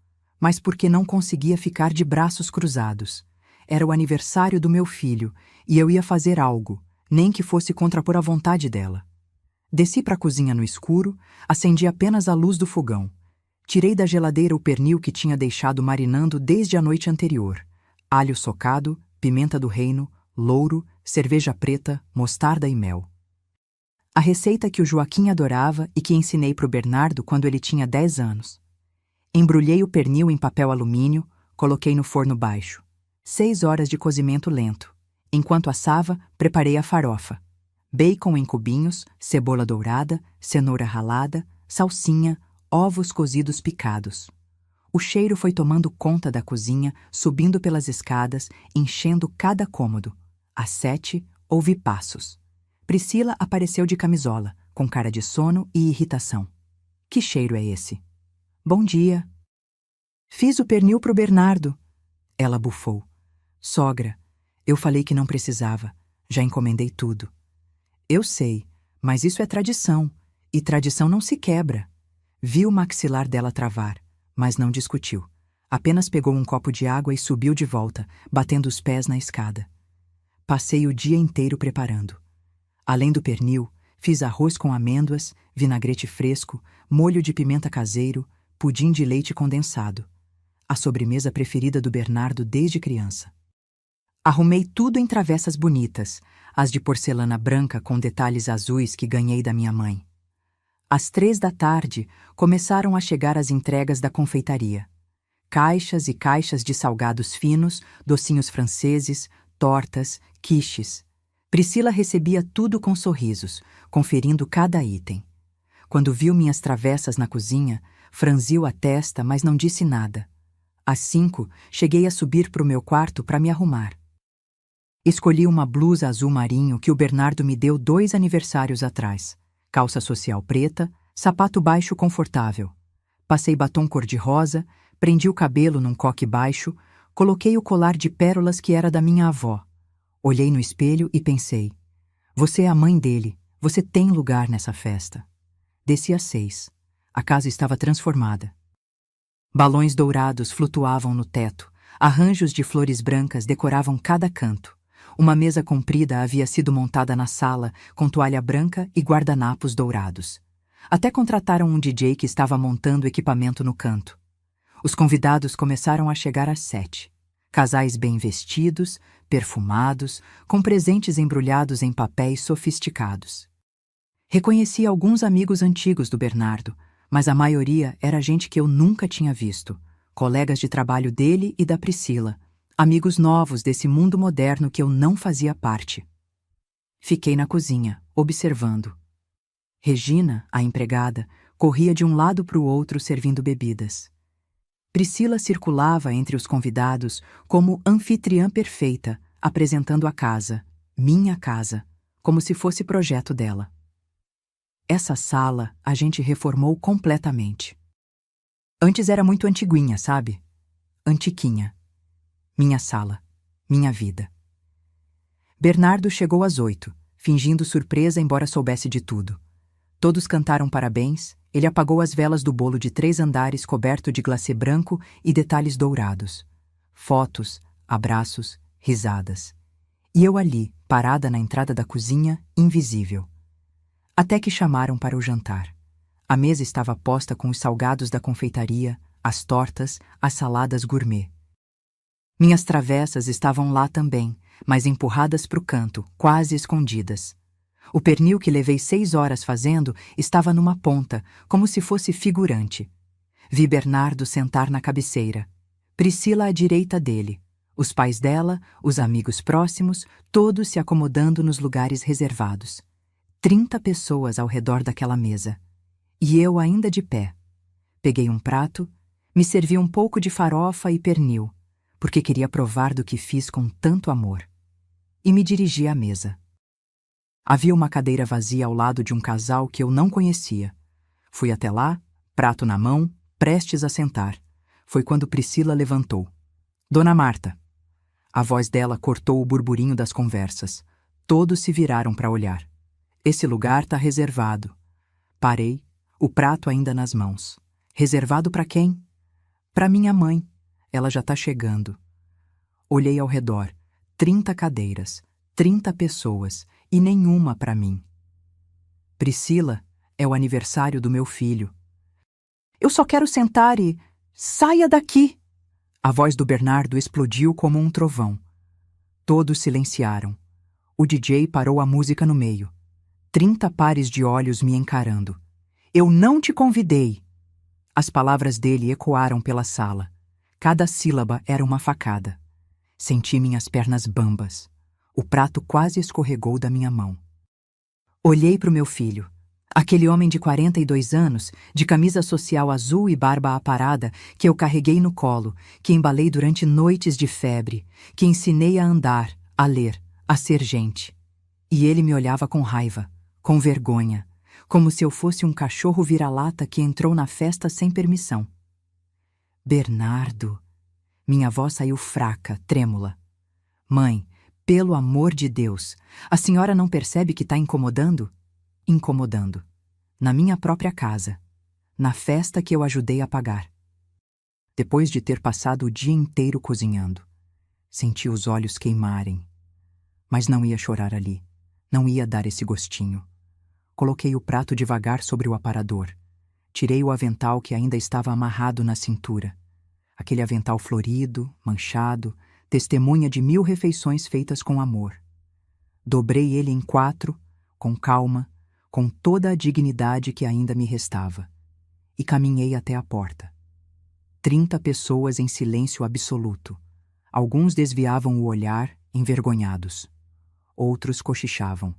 mas porque não conseguia ficar de braços cruzados. Era o aniversário do meu filho e eu ia fazer algo, nem que fosse contrapor a vontade dela. Desci para a cozinha no escuro, acendi apenas a luz do fogão. Tirei da geladeira o pernil que tinha deixado marinando desde a noite anterior. Alho socado, pimenta do reino, louro, cerveja preta, mostarda e mel. A receita que o Joaquim adorava e que ensinei para o Bernardo quando ele tinha 10 anos. Embrulhei o pernil em papel alumínio, coloquei no forno baixo. 6 horas de cozimento lento. Enquanto assava, preparei a farofa. Bacon em cubinhos, cebola dourada, cenoura ralada, salsinha, ovos cozidos picados. O cheiro foi tomando conta da cozinha, subindo pelas escadas, enchendo cada cômodo. Às 7, ouvi passos. Priscila apareceu de camisola, com cara de sono e irritação. Que cheiro é esse? Bom dia. Fiz o pernil pro Bernardo. Ela bufou. Sogra, eu falei que não precisava. Já encomendei tudo. Eu sei, mas isso é tradição, e tradição não se quebra. Vi o maxilar dela travar, mas não discutiu. Apenas pegou um copo de água e subiu de volta, batendo os pés na escada. Passei o dia inteiro preparando. Além do pernil, fiz arroz com amêndoas, vinagrete fresco, molho de pimenta caseiro, pudim de leite condensado. A sobremesa preferida do Bernardo desde criança. Arrumei tudo em travessas bonitas, as de porcelana branca com detalhes azuis que ganhei da minha mãe. Às 3 da tarde, começaram a chegar as entregas da confeitaria. Caixas e caixas de salgados finos, docinhos franceses, tortas, quiches. Priscila recebia tudo com sorrisos, conferindo cada item. Quando viu minhas travessas na cozinha, franziu a testa, mas não disse nada. Às 5, cheguei a subir para o meu quarto para me arrumar. Escolhi uma blusa azul marinho que o Bernardo me deu 2 aniversários atrás. Calça social preta, sapato baixo confortável. Passei batom cor-de-rosa, prendi o cabelo num coque baixo, coloquei o colar de pérolas que era da minha avó. Olhei no espelho e pensei, você é a mãe dele, você tem lugar nessa festa. Desci às 6. A casa estava transformada. Balões dourados flutuavam no teto, arranjos de flores brancas decoravam cada canto. Uma mesa comprida havia sido montada na sala, com toalha branca e guardanapos dourados. Até contrataram um DJ que estava montando equipamento no canto. Os convidados começaram a chegar às 7. Casais bem vestidos, perfumados, com presentes embrulhados em papéis sofisticados. Reconheci alguns amigos antigos do Bernardo, mas a maioria era gente que eu nunca tinha visto, colegas de trabalho dele e da Priscila, amigos novos desse mundo moderno que eu não fazia parte. Fiquei na cozinha, observando. Regina, a empregada, corria de um lado para o outro servindo bebidas. Priscila circulava entre os convidados como anfitriã perfeita, apresentando a casa, minha casa, como se fosse projeto dela. Essa sala a gente reformou completamente. Antes era muito antiguinha, sabe? Antiquinha. Minha sala, minha vida. Bernardo chegou às 8, fingindo surpresa embora soubesse de tudo. Todos cantaram parabéns, ele apagou as velas do bolo de 3 andares coberto de glacê branco e detalhes dourados. Fotos, abraços, risadas. E eu ali, parada na entrada da cozinha, invisível. Até que chamaram para o jantar. A mesa estava posta com os salgados da confeitaria, as tortas, as saladas gourmet. Minhas travessas estavam lá também, mas empurradas para o canto, quase escondidas. O pernil que levei 6 horas fazendo estava numa ponta, como se fosse figurante. Vi Bernardo sentar na cabeceira. Priscila à direita dele. Os pais dela, os amigos próximos, todos se acomodando nos lugares reservados. 30 pessoas ao redor daquela mesa. E eu ainda de pé. Peguei um prato, me servi um pouco de farofa e pernil, porque queria provar do que fiz com tanto amor. E me dirigi à mesa. Havia uma cadeira vazia ao lado de um casal que eu não conhecia. Fui até lá, prato na mão, prestes a sentar. Foi quando Priscila levantou. Dona Marta. A voz dela cortou o burburinho das conversas. Todos se viraram para olhar. Esse lugar tá reservado. Parei, o prato ainda nas mãos. Reservado para quem? Para minha mãe. Ela já tá chegando. Olhei ao redor. 30 cadeiras, 30 pessoas e nenhuma para mim. Priscila, é o aniversário do meu filho. Eu só quero sentar e... Saia daqui! A voz do Bernardo explodiu como um trovão. Todos silenciaram. O DJ parou a música no meio. 30 pares de olhos me encarando. Eu não te convidei! As palavras dele ecoaram pela sala. Cada sílaba era uma facada. Senti minhas pernas bambas. O prato quase escorregou da minha mão. Olhei para o meu filho. Aquele homem de 42 anos, de camisa social azul e barba aparada, que eu carreguei no colo, que embalei durante noites de febre, que ensinei a andar, a ler, a ser gente. E ele me olhava com raiva, com vergonha, como se eu fosse um cachorro vira-lata que entrou na festa sem permissão. Bernardo. Minha voz saiu fraca, trêmula. Mãe, pelo amor de Deus, a senhora não percebe que está incomodando? Incomodando. Na minha própria casa. Na festa que eu ajudei a pagar. Depois de ter passado o dia inteiro cozinhando, senti os olhos queimarem. Mas não ia chorar ali. Não ia dar esse gostinho. Coloquei o prato devagar sobre o aparador. Tirei o avental que ainda estava amarrado na cintura. Aquele avental florido, manchado, testemunha de 1000 refeições feitas com amor. Dobrei ele em 4, com calma, com toda a dignidade que ainda me restava, e caminhei até a porta. 30 pessoas em silêncio absoluto. Alguns desviavam o olhar, envergonhados. Outros cochichavam.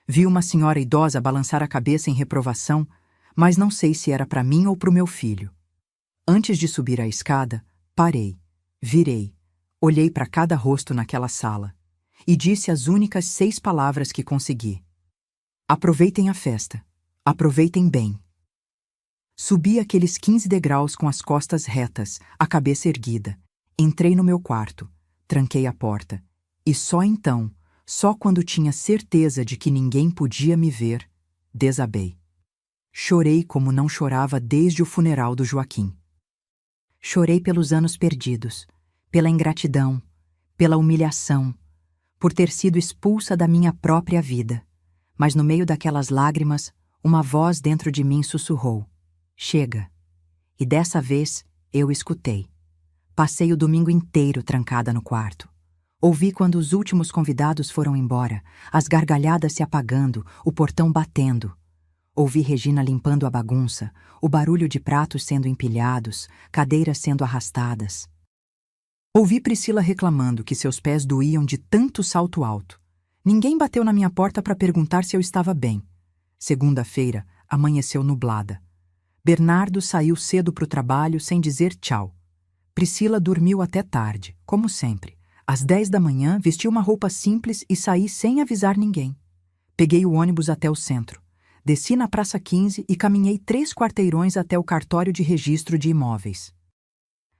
Vi uma senhora idosa balançar a cabeça em reprovação, mas não sei se era para mim ou para o meu filho. Antes de subir a escada, parei, virei, olhei para cada rosto naquela sala e disse as únicas 6 palavras que consegui. Aproveitem a festa. Aproveitem bem. Subi aqueles 15 degraus com as costas retas, a cabeça erguida. Entrei no meu quarto, tranquei a porta. E só então, só quando tinha certeza de que ninguém podia me ver, desabei. Chorei como não chorava desde o funeral do Joaquim. Chorei pelos anos perdidos, pela ingratidão, pela humilhação, por ter sido expulsa da minha própria vida. Mas no meio daquelas lágrimas, uma voz dentro de mim sussurrou: chega. E dessa vez, eu escutei. Passei o domingo inteiro trancada no quarto. Ouvi quando os últimos convidados foram embora, as gargalhadas se apagando, o portão batendo. Ouvi Regina limpando a bagunça, o barulho de pratos sendo empilhados, cadeiras sendo arrastadas. Ouvi Priscila reclamando que seus pés doíam de tanto salto alto. Ninguém bateu na minha porta para perguntar se eu estava bem. Segunda-feira, amanheceu nublada. Bernardo saiu cedo para o trabalho sem dizer tchau. Priscila dormiu até tarde, como sempre. Às 10 da manhã, vesti uma roupa simples e saí sem avisar ninguém. Peguei o ônibus até o centro. Desci na Praça 15 e caminhei 3 quarteirões até o cartório de registro de imóveis.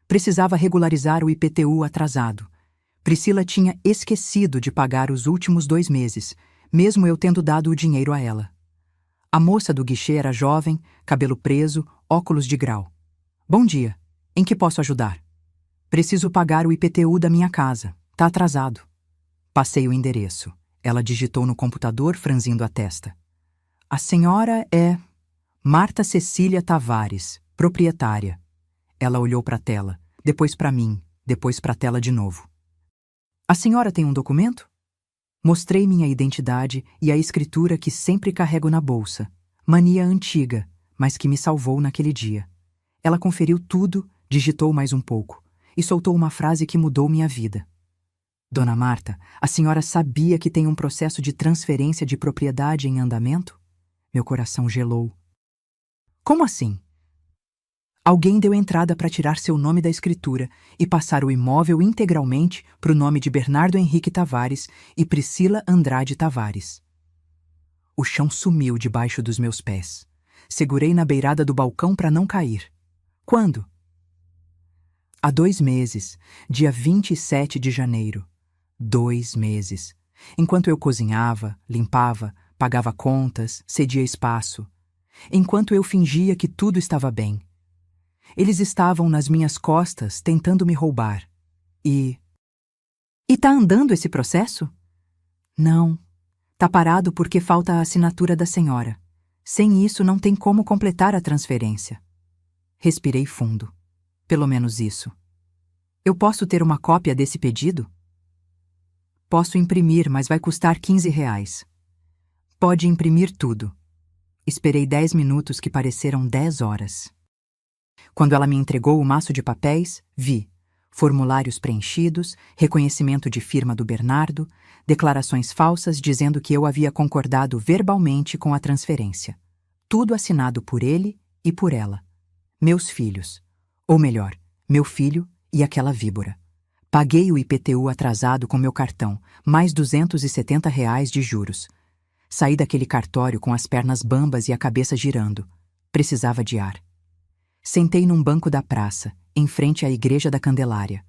Precisava regularizar o IPTU atrasado. Priscila tinha esquecido de pagar os últimos 2 meses, mesmo eu tendo dado o dinheiro a ela. A moça do guichê era jovem, cabelo preso, óculos de grau. Bom dia. Em que posso ajudar? Preciso pagar o IPTU da minha casa. Tá atrasado. Passei o endereço. Ela digitou no computador, franzindo a testa. A senhora é Marta Cecília Tavares, proprietária. Ela olhou para a tela, depois para mim, depois para a tela de novo. A senhora tem um documento? Mostrei minha identidade e a escritura que sempre carrego na bolsa. Mania antiga, mas que me salvou naquele dia. Ela conferiu tudo, digitou mais um pouco e soltou uma frase que mudou minha vida. Dona Marta, a senhora sabia que tem um processo de transferência de propriedade em andamento? Meu coração gelou. Como assim? Alguém deu entrada para tirar seu nome da escritura e passar o imóvel integralmente para o nome de Bernardo Henrique Tavares e Priscila Andrade Tavares. O chão sumiu debaixo dos meus pés. Segurei na beirada do balcão para não cair. Quando? Há 2 meses, dia 27 de janeiro. 2 meses. Enquanto eu cozinhava, limpava, pagava contas, cedia espaço. Enquanto eu fingia que tudo estava bem. Eles estavam nas minhas costas tentando me roubar. E tá andando esse processo? Não. Tá parado porque falta a assinatura da senhora. Sem isso não tem como completar a transferência. Respirei fundo. Pelo menos isso. Eu posso ter uma cópia desse pedido? Posso imprimir, mas vai custar R$ 15. Pode imprimir tudo. Esperei 10 minutos que pareceram 10 horas. Quando ela me entregou o maço de papéis, vi formulários preenchidos, reconhecimento de firma do Bernardo, declarações falsas dizendo que eu havia concordado verbalmente com a transferência. Tudo assinado por ele e por ela. Meus filhos. Ou melhor, meu filho e aquela víbora. Paguei o IPTU atrasado com meu cartão, mais R$ 270 de juros. Saí daquele cartório com as pernas bambas e a cabeça girando. Precisava de ar. Sentei num banco da praça, em frente à Igreja da Candelária.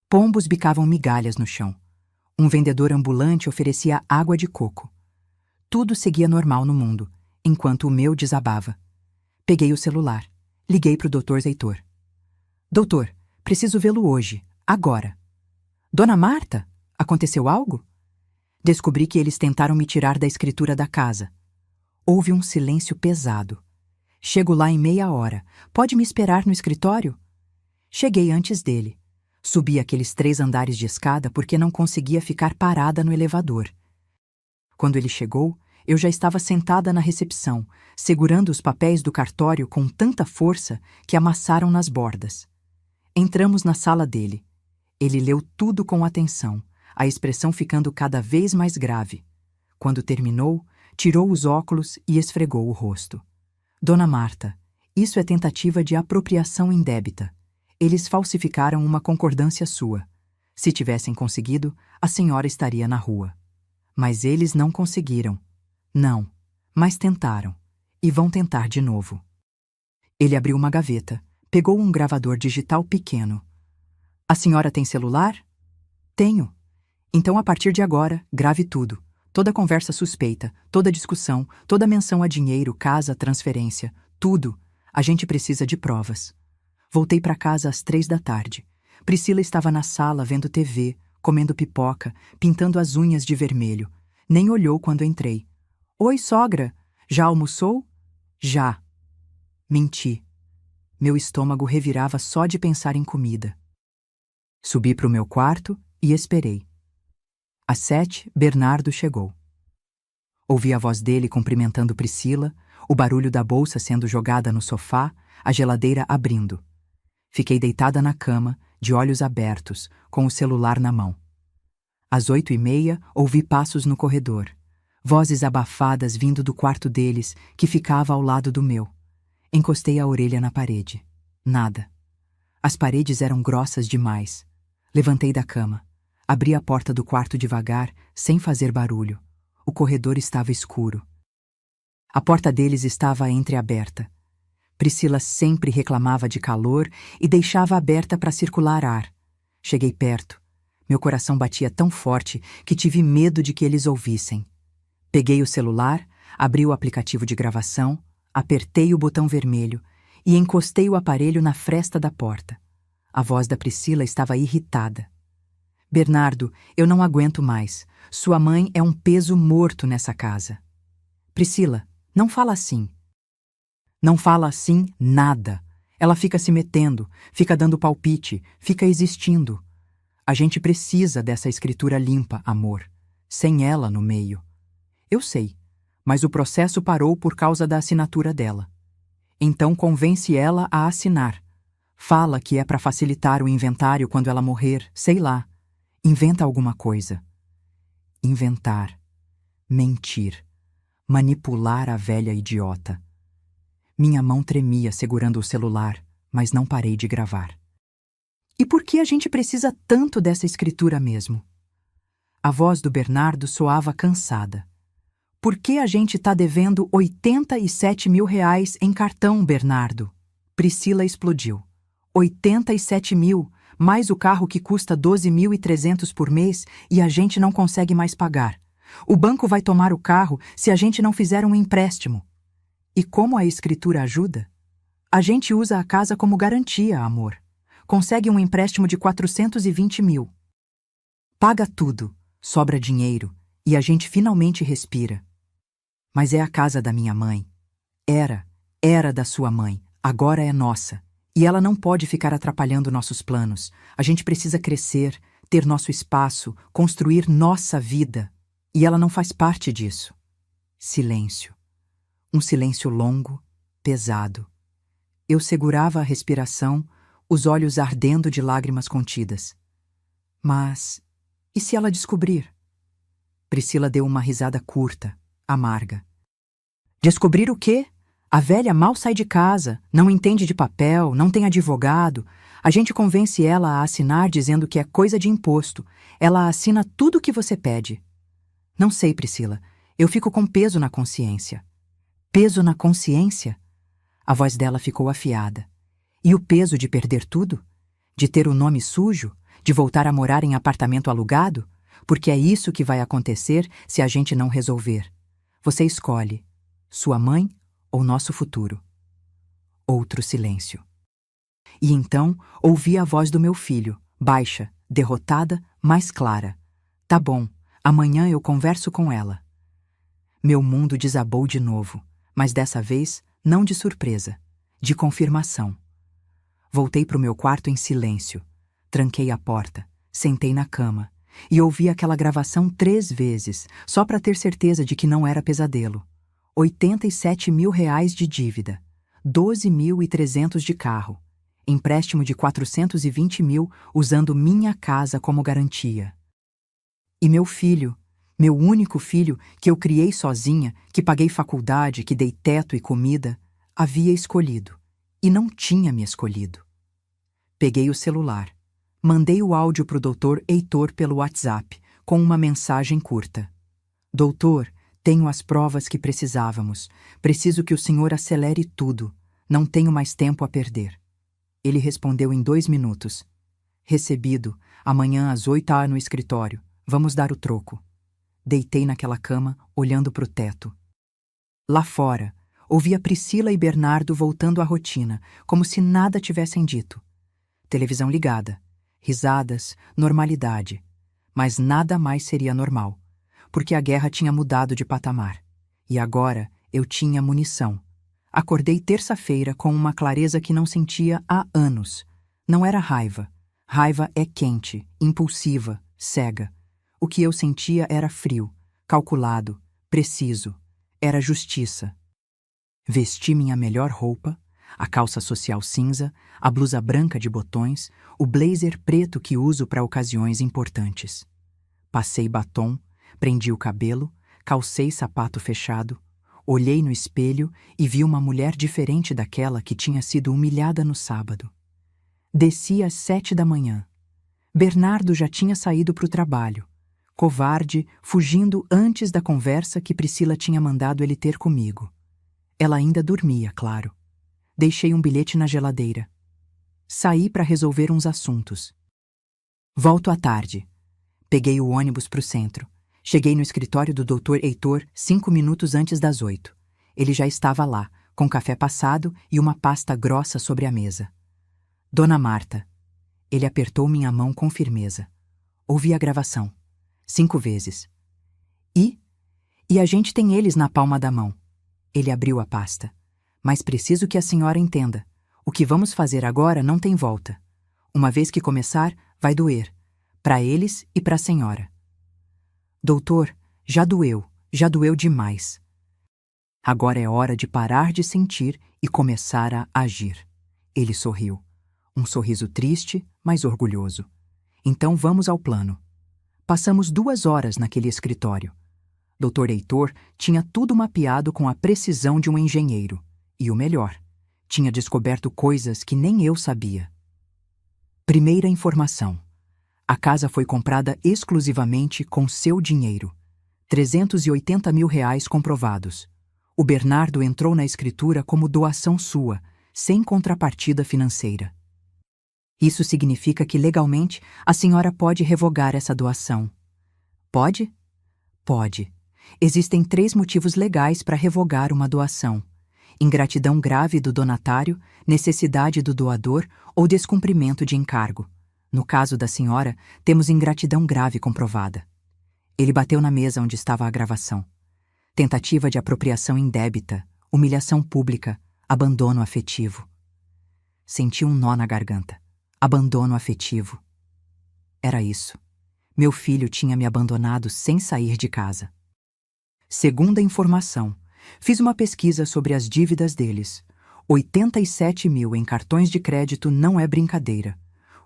Pombos bicavam migalhas no chão. Um vendedor ambulante oferecia água de coco. Tudo seguia normal no mundo, enquanto o meu desabava. Peguei o celular. Liguei para o Dr. Heitor. Doutor, preciso vê-lo hoje, agora. Dona Marta, aconteceu algo? Descobri que eles tentaram me tirar da escritura da casa. Houve um silêncio pesado. Chego lá em meia hora. Pode me esperar no escritório? Cheguei antes dele. Subi aqueles 3 andares de escada porque não conseguia ficar parada no elevador. Quando ele chegou, eu já estava sentada na recepção, segurando os papéis do cartório com tanta força que amassaram nas bordas. Entramos na sala dele. Ele leu tudo com atenção, a expressão ficando cada vez mais grave. Quando terminou, tirou os óculos e esfregou o rosto. Dona Marta, isso é tentativa de apropriação indébita. Eles falsificaram uma concordância sua. Se tivessem conseguido, a senhora estaria na rua. Mas eles não conseguiram. Não, mas tentaram. E vão tentar de novo. Ele abriu uma gaveta, pegou um gravador digital pequeno. A senhora tem celular? Tenho. Então, a partir de agora, grave tudo. Toda conversa suspeita, toda discussão, toda menção a dinheiro, casa, transferência, tudo. A gente precisa de provas. Voltei para casa às 3 da tarde. Priscila estava na sala vendo TV, comendo pipoca, pintando as unhas de vermelho. Nem olhou quando entrei. Oi, sogra. Já almoçou? Já. Menti. Meu estômago revirava só de pensar em comida. Subi para o meu quarto e esperei. Às 7, Bernardo chegou. Ouvi a voz dele cumprimentando Priscila, o barulho da bolsa sendo jogada no sofá, a geladeira abrindo. Fiquei deitada na cama, de olhos abertos, com o celular na mão. Às 8h30, ouvi passos no corredor. Vozes abafadas vindo do quarto deles, que ficava ao lado do meu. Encostei a orelha na parede. Nada. As paredes eram grossas demais. Levantei da cama. Abri a porta do quarto devagar, sem fazer barulho. O corredor estava escuro. A porta deles estava entreaberta. Priscila sempre reclamava de calor e deixava aberta para circular ar. Cheguei perto. Meu coração batia tão forte que tive medo de que eles ouvissem. Peguei o celular, abri o aplicativo de gravação, apertei o botão vermelho e encostei o aparelho na fresta da porta. A voz da Priscila estava irritada. Bernardo, eu não aguento mais. Sua mãe é um peso morto nessa casa. Priscila, não fala assim. Não fala assim nada. Ela fica se metendo, fica dando palpite, fica existindo. A gente precisa dessa escritura limpa, amor. Sem ela no meio. Eu sei, mas o processo parou por causa da assinatura dela. Então convence ela a assinar. Fala que é para facilitar o inventário quando ela morrer, sei lá. Inventa alguma coisa. Inventar. Mentir. Manipular a velha idiota. Minha mão tremia segurando o celular, mas não parei de gravar. E por que a gente precisa tanto dessa escritura mesmo? A voz do Bernardo soava cansada. Por que a gente tá devendo R$ 87 mil em cartão, Bernardo? Priscila explodiu. 87 mil, mais o carro que custa 12.300 por mês e a gente não consegue mais pagar. O banco vai tomar o carro se a gente não fizer um empréstimo. E como a escritura ajuda? A gente usa a casa como garantia, amor. Consegue um empréstimo de 420 mil. Paga tudo, sobra dinheiro, e a gente finalmente respira. Mas é a casa da minha mãe. Era da sua mãe, agora é nossa. E ela não pode ficar atrapalhando nossos planos. A gente precisa crescer, ter nosso espaço, construir nossa vida. E ela não faz parte disso. Silêncio. Um silêncio longo, pesado. Eu segurava a respiração, os olhos ardendo de lágrimas contidas. Mas, e se ela descobrir? Priscila deu uma risada curta, amarga. Descobrir o quê? A velha mal sai de casa, não entende de papel, não tem advogado. A gente convence ela a assinar dizendo que é coisa de imposto. Ela assina tudo o que você pede. Não sei, Priscila. Eu fico com peso na consciência. Peso na consciência? A voz dela ficou afiada. E o peso de perder tudo? De ter o nome sujo? De voltar a morar em apartamento alugado? Porque é isso que vai acontecer se a gente não resolver. Você escolhe. Sua mãe ou nosso futuro? Outro silêncio. E então ouvi a voz do meu filho, baixa, derrotada, mas clara. Tá bom, amanhã eu converso com ela. Meu mundo desabou de novo, mas dessa vez não de surpresa, de confirmação. Voltei para o meu quarto em silêncio. Tranquei a porta, sentei na cama e ouvi aquela gravação 3 vezes, só para ter certeza de que não era pesadelo. 87 mil reais de dívida, 12.300 de carro, empréstimo de 420 mil usando minha casa como garantia. E meu filho, meu único filho, que eu criei sozinha, que paguei faculdade, que dei teto e comida, havia escolhido, e não tinha me escolhido. Peguei o celular, mandei o áudio para o Dr. Heitor pelo WhatsApp, com uma mensagem curta. Doutor, tenho as provas que precisávamos. Preciso que o senhor acelere tudo. Não tenho mais tempo a perder. Ele respondeu em 2 minutos. Recebido. Amanhã às 8h no escritório. Vamos dar o troco. Deitei naquela cama, olhando para o teto. Lá fora, ouvia Priscila e Bernardo voltando à rotina, como se nada tivessem dito. Televisão ligada. Risadas, normalidade. Mas nada mais seria normal. Porque a guerra tinha mudado de patamar. E agora eu tinha munição. Acordei terça-feira com uma clareza que não sentia há anos. Não era raiva. Raiva é quente, impulsiva, cega. O que eu sentia era frio, calculado, preciso. Era justiça. Vesti minha melhor roupa, a calça social cinza, a blusa branca de botões, o blazer preto que uso para ocasiões importantes. Passei batom, prendi o cabelo, calcei sapato fechado, olhei no espelho e vi uma mulher diferente daquela que tinha sido humilhada no sábado. Desci às 7h. Bernardo já tinha saído para o trabalho, covarde, fugindo antes da conversa que Priscila tinha mandado ele ter comigo. Ela ainda dormia, claro. Deixei um bilhete na geladeira. Saí para resolver uns assuntos. Volto à tarde. Peguei o ônibus para o centro. Cheguei no escritório do Dr. Heitor 5 minutos antes das 8. Ele já estava lá, com café passado e uma pasta grossa sobre a mesa. Dona Marta. Ele apertou minha mão com firmeza. Ouvi a gravação. 5 vezes. E a gente tem eles na palma da mão. Ele abriu a pasta. Mas preciso que a senhora entenda. O que vamos fazer agora não tem volta. Uma vez que começar, vai doer. Para eles e para a senhora. Doutor, já doeu demais. Agora é hora de parar de sentir e começar a agir. Ele sorriu. Um sorriso triste, mas orgulhoso. Então vamos ao plano. Passamos 2 horas naquele escritório. Dr. Heitor tinha tudo mapeado com a precisão de um engenheiro. E o melhor, tinha descoberto coisas que nem eu sabia. Primeira informação. A casa foi comprada exclusivamente com seu dinheiro. 380 mil reais comprovados. O Bernardo entrou na escritura como doação sua, sem contrapartida financeira. Isso significa que legalmente a senhora pode revogar essa doação. Pode? Pode. Existem 3 motivos legais para revogar uma doação. ingratidão grave do donatário, necessidade do doador ou descumprimento de encargo. No caso da senhora, temos ingratidão grave comprovada. Ele bateu na mesa onde estava a gravação. Tentativa de apropriação indébita, humilhação pública, abandono afetivo. Senti um nó na garganta. Abandono afetivo. Era isso. Meu filho tinha me abandonado sem sair de casa. Segunda informação. Fiz uma pesquisa sobre as dívidas deles. 87 mil em cartões de crédito não é brincadeira.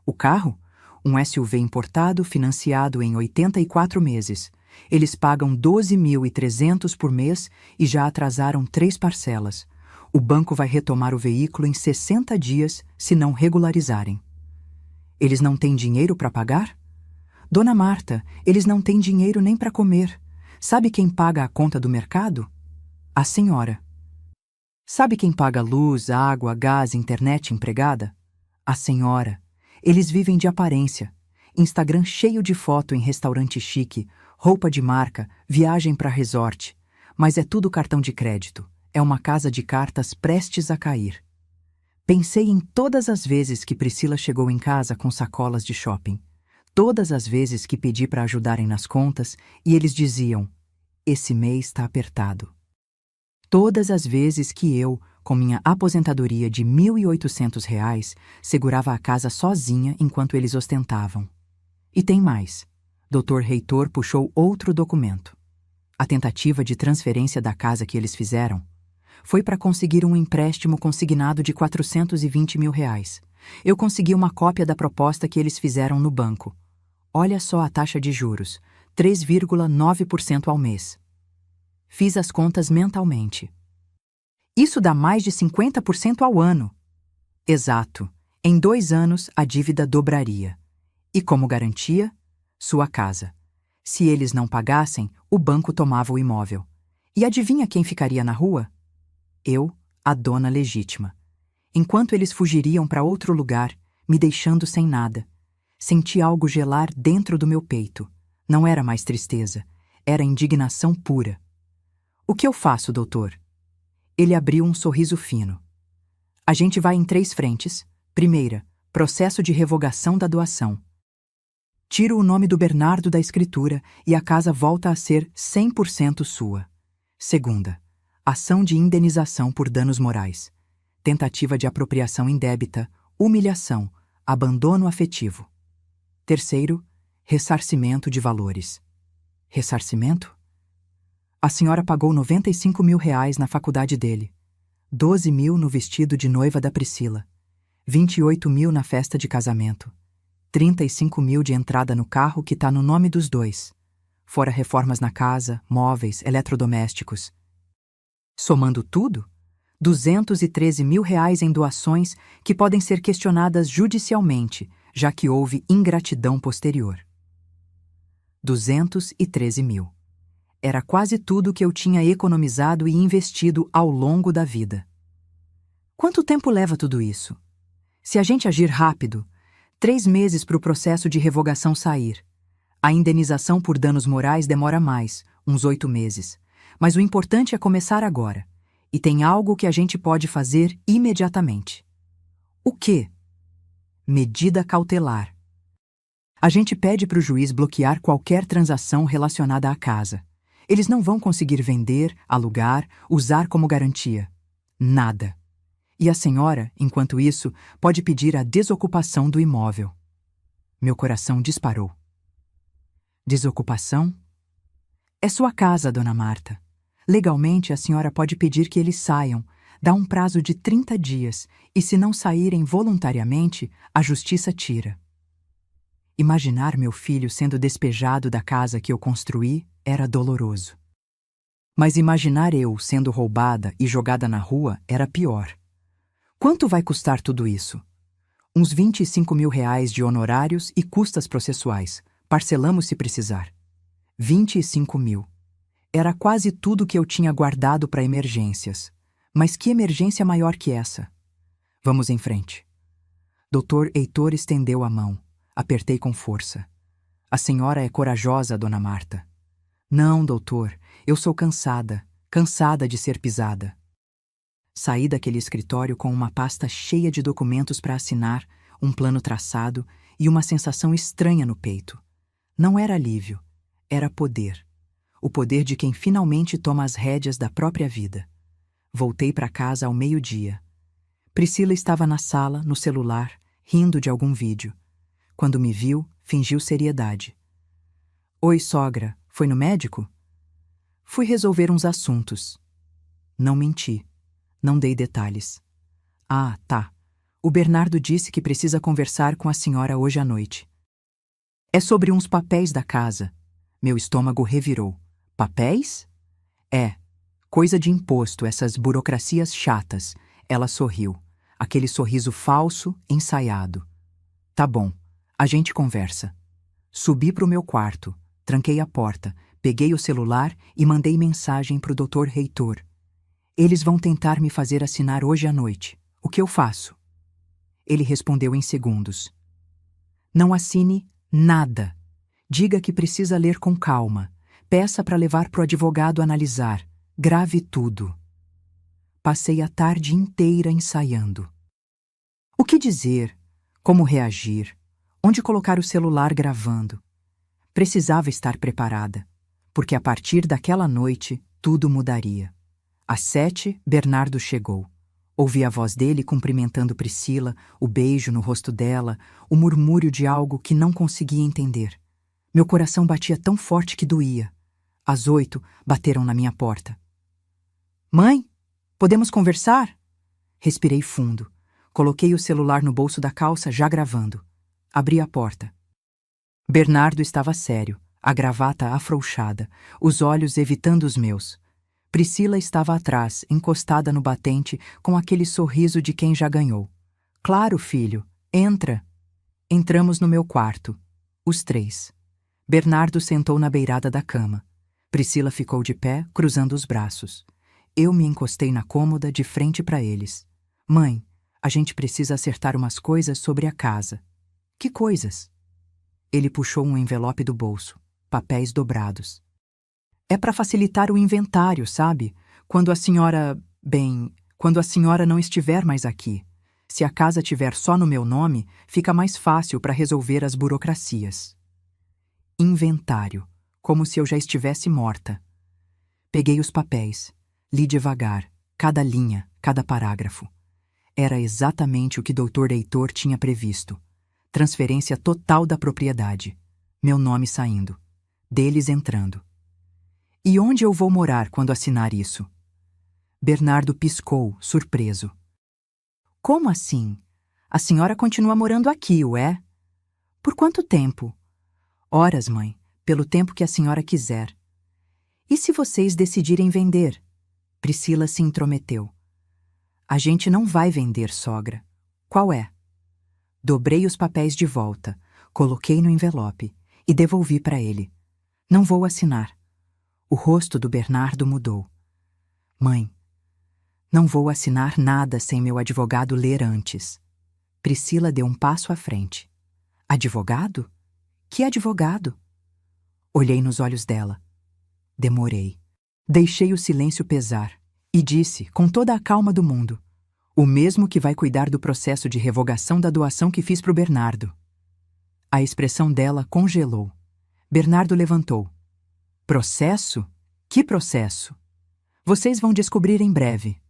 O carro? Um SUV importado financiado em 84 meses. Eles pagam 12.300 por mês e já atrasaram 3 parcelas. O banco vai retomar o veículo em 60 dias se não regularizarem. Eles não têm dinheiro para pagar? Dona Marta, eles não têm dinheiro nem para comer. Sabe quem paga a conta do mercado? A senhora. Sabe quem paga luz, água, gás, internet empregada? A senhora. Eles vivem de aparência. Instagram cheio de foto em restaurante chique, roupa de marca, viagem para resort. Mas é tudo cartão de crédito. É uma casa de cartas prestes a cair. Pensei em todas as vezes que Priscila chegou em casa com sacolas de shopping. Todas as vezes que pedi para ajudarem nas contas e eles diziam: esse mês está apertado. Todas as vezes que eu, com minha aposentadoria de R$ 1.800, segurava a casa sozinha enquanto eles ostentavam. E tem mais. Dr. Reitor puxou outro documento. A tentativa de transferência da casa que eles fizeram foi para conseguir um empréstimo consignado de R$ 420 mil. Eu consegui uma cópia da proposta que eles fizeram no banco. Olha só a taxa de juros, 3,9% ao mês. Fiz as contas mentalmente. Isso dá mais de 50% ao ano. Exato. Em 2 anos, a dívida dobraria. E como garantia? Sua casa. Se eles não pagassem, o banco tomava o imóvel. E adivinha quem ficaria na rua? Eu, a dona legítima. Enquanto eles fugiriam para outro lugar, me deixando sem nada, senti algo gelar dentro do meu peito. Não era mais tristeza, era indignação pura. O que eu faço, doutor? Ele abriu um sorriso fino. A gente vai em 3 frentes. Primeira, processo de revogação da doação. Tiro o nome do Bernardo da escritura e a casa volta a ser 100% sua. Segunda, ação de indenização por danos morais. Tentativa de apropriação indébita, humilhação, abandono afetivo. Terceiro, ressarcimento de valores. Ressarcimento? A senhora pagou R$ 95 mil na faculdade dele, 12 mil no vestido de noiva da Priscila, 28 mil na festa de casamento, 35 mil de entrada no carro que está no nome dos dois, fora reformas na casa, móveis, eletrodomésticos. Somando tudo, R$ 213 mil em doações que podem ser questionadas judicialmente, já que houve ingratidão posterior. 213 mil. Era quase tudo que eu tinha economizado e investido ao longo da vida. Quanto tempo leva tudo isso? Se a gente agir rápido, 3 meses para o processo de revogação sair. A indenização por danos morais demora mais, uns 8 meses. Mas o importante é começar agora. E tem algo que a gente pode fazer imediatamente. O quê? Medida cautelar. A gente pede para o juiz bloquear qualquer transação relacionada à casa. Eles não vão conseguir vender, alugar, usar como garantia. Nada. E a senhora, enquanto isso, pode pedir a desocupação do imóvel. Meu coração disparou. Desocupação? É sua casa, dona Marta. Legalmente, a senhora pode pedir que eles saiam, dá um prazo de 30 dias, e se não saírem voluntariamente, a justiça tira. Imaginar meu filho sendo despejado da casa que eu construí era doloroso. Mas imaginar eu sendo roubada e jogada na rua era pior. Quanto vai custar tudo isso? Uns 25 mil de honorários e custas processuais. Parcelamos se precisar. 25 mil. Era quase tudo que eu tinha guardado para emergências. Mas que emergência maior que essa? Vamos em frente. Dr. Heitor estendeu a mão. Apertei com força. A senhora é corajosa, dona Marta. Não, doutor, eu sou cansada de ser pisada. Saí daquele escritório com uma pasta cheia de documentos para assinar, um plano traçado e uma sensação estranha no peito. Não era alívio, era poder. O poder de quem finalmente toma as rédeas da própria vida. Voltei para casa ao meio-dia. Priscila estava na sala, no celular, rindo de algum vídeo. Quando me viu, fingiu seriedade. Oi, sogra, foi no médico? Fui resolver uns assuntos. Não menti. Não dei detalhes. Ah, tá. O Bernardo disse que precisa conversar com a senhora hoje à noite. É sobre uns papéis da casa. Meu estômago revirou. Papéis? É. Coisa de imposto, essas burocracias chatas. Ela sorriu. Aquele sorriso falso, ensaiado. Tá bom. A gente conversa. Subi pro meu quarto, tranquei a porta, peguei o celular e mandei mensagem pro Dr. Reitor. Eles vão tentar me fazer assinar hoje à noite. O que eu faço? Ele respondeu em segundos. Não assine nada. Diga que precisa ler com calma. Peça para levar pro advogado analisar. Grave tudo. Passei a tarde inteira ensaiando. O que dizer? Como reagir? Onde colocar o celular gravando? Precisava estar preparada, porque a partir daquela noite tudo mudaria. Às 7, Bernardo chegou. Ouvi a voz dele cumprimentando Priscila, o beijo no rosto dela, o murmúrio de algo que não conseguia entender. Meu coração batia tão forte que doía. Às 8, bateram na minha porta. Mãe, podemos conversar? Respirei fundo. Coloquei o celular no bolso da calça, já gravando. Abri a porta. Bernardo estava sério, a gravata afrouxada, os olhos evitando os meus. Priscila estava atrás, encostada no batente, com aquele sorriso de quem já ganhou. Claro, filho, entra. Entramos no meu quarto, os três. Bernardo sentou na beirada da cama. Priscila ficou de pé, cruzando os braços. Eu me encostei na cômoda, de frente para eles. Mãe, a gente precisa acertar umas coisas sobre a casa. Que coisas? Ele puxou um envelope do bolso, papéis dobrados. É para facilitar o inventário, sabe? Quando a senhora não estiver mais aqui. Se a casa tiver só no meu nome, fica mais fácil para resolver as burocracias. Inventário, como se eu já estivesse morta. Peguei os papéis, li devagar, cada linha, cada parágrafo. Era exatamente o que Dr. Heitor tinha previsto. Transferência total da propriedade. Meu nome saindo. Deles entrando. E onde eu vou morar quando assinar isso? Bernardo piscou, surpreso. Como assim? A senhora continua morando aqui, ué? Por quanto tempo? Horas, mãe, pelo tempo que a senhora quiser. E se vocês decidirem vender? Priscila se intrometeu. A gente não vai vender, sogra. Qual é? Dobrei os papéis de volta, coloquei no envelope e devolvi para ele. Não vou assinar. O rosto do Bernardo mudou. Mãe, não vou assinar nada sem meu advogado ler antes. Priscila deu um passo à frente. Advogado? Que advogado? Olhei nos olhos dela. Demorei. Deixei o silêncio pesar e disse, com toda a calma do mundo, o mesmo que vai cuidar do processo de revogação da doação que fiz pro Bernardo. A expressão dela congelou. Bernardo levantou. Processo? Que processo? Vocês vão descobrir em breve.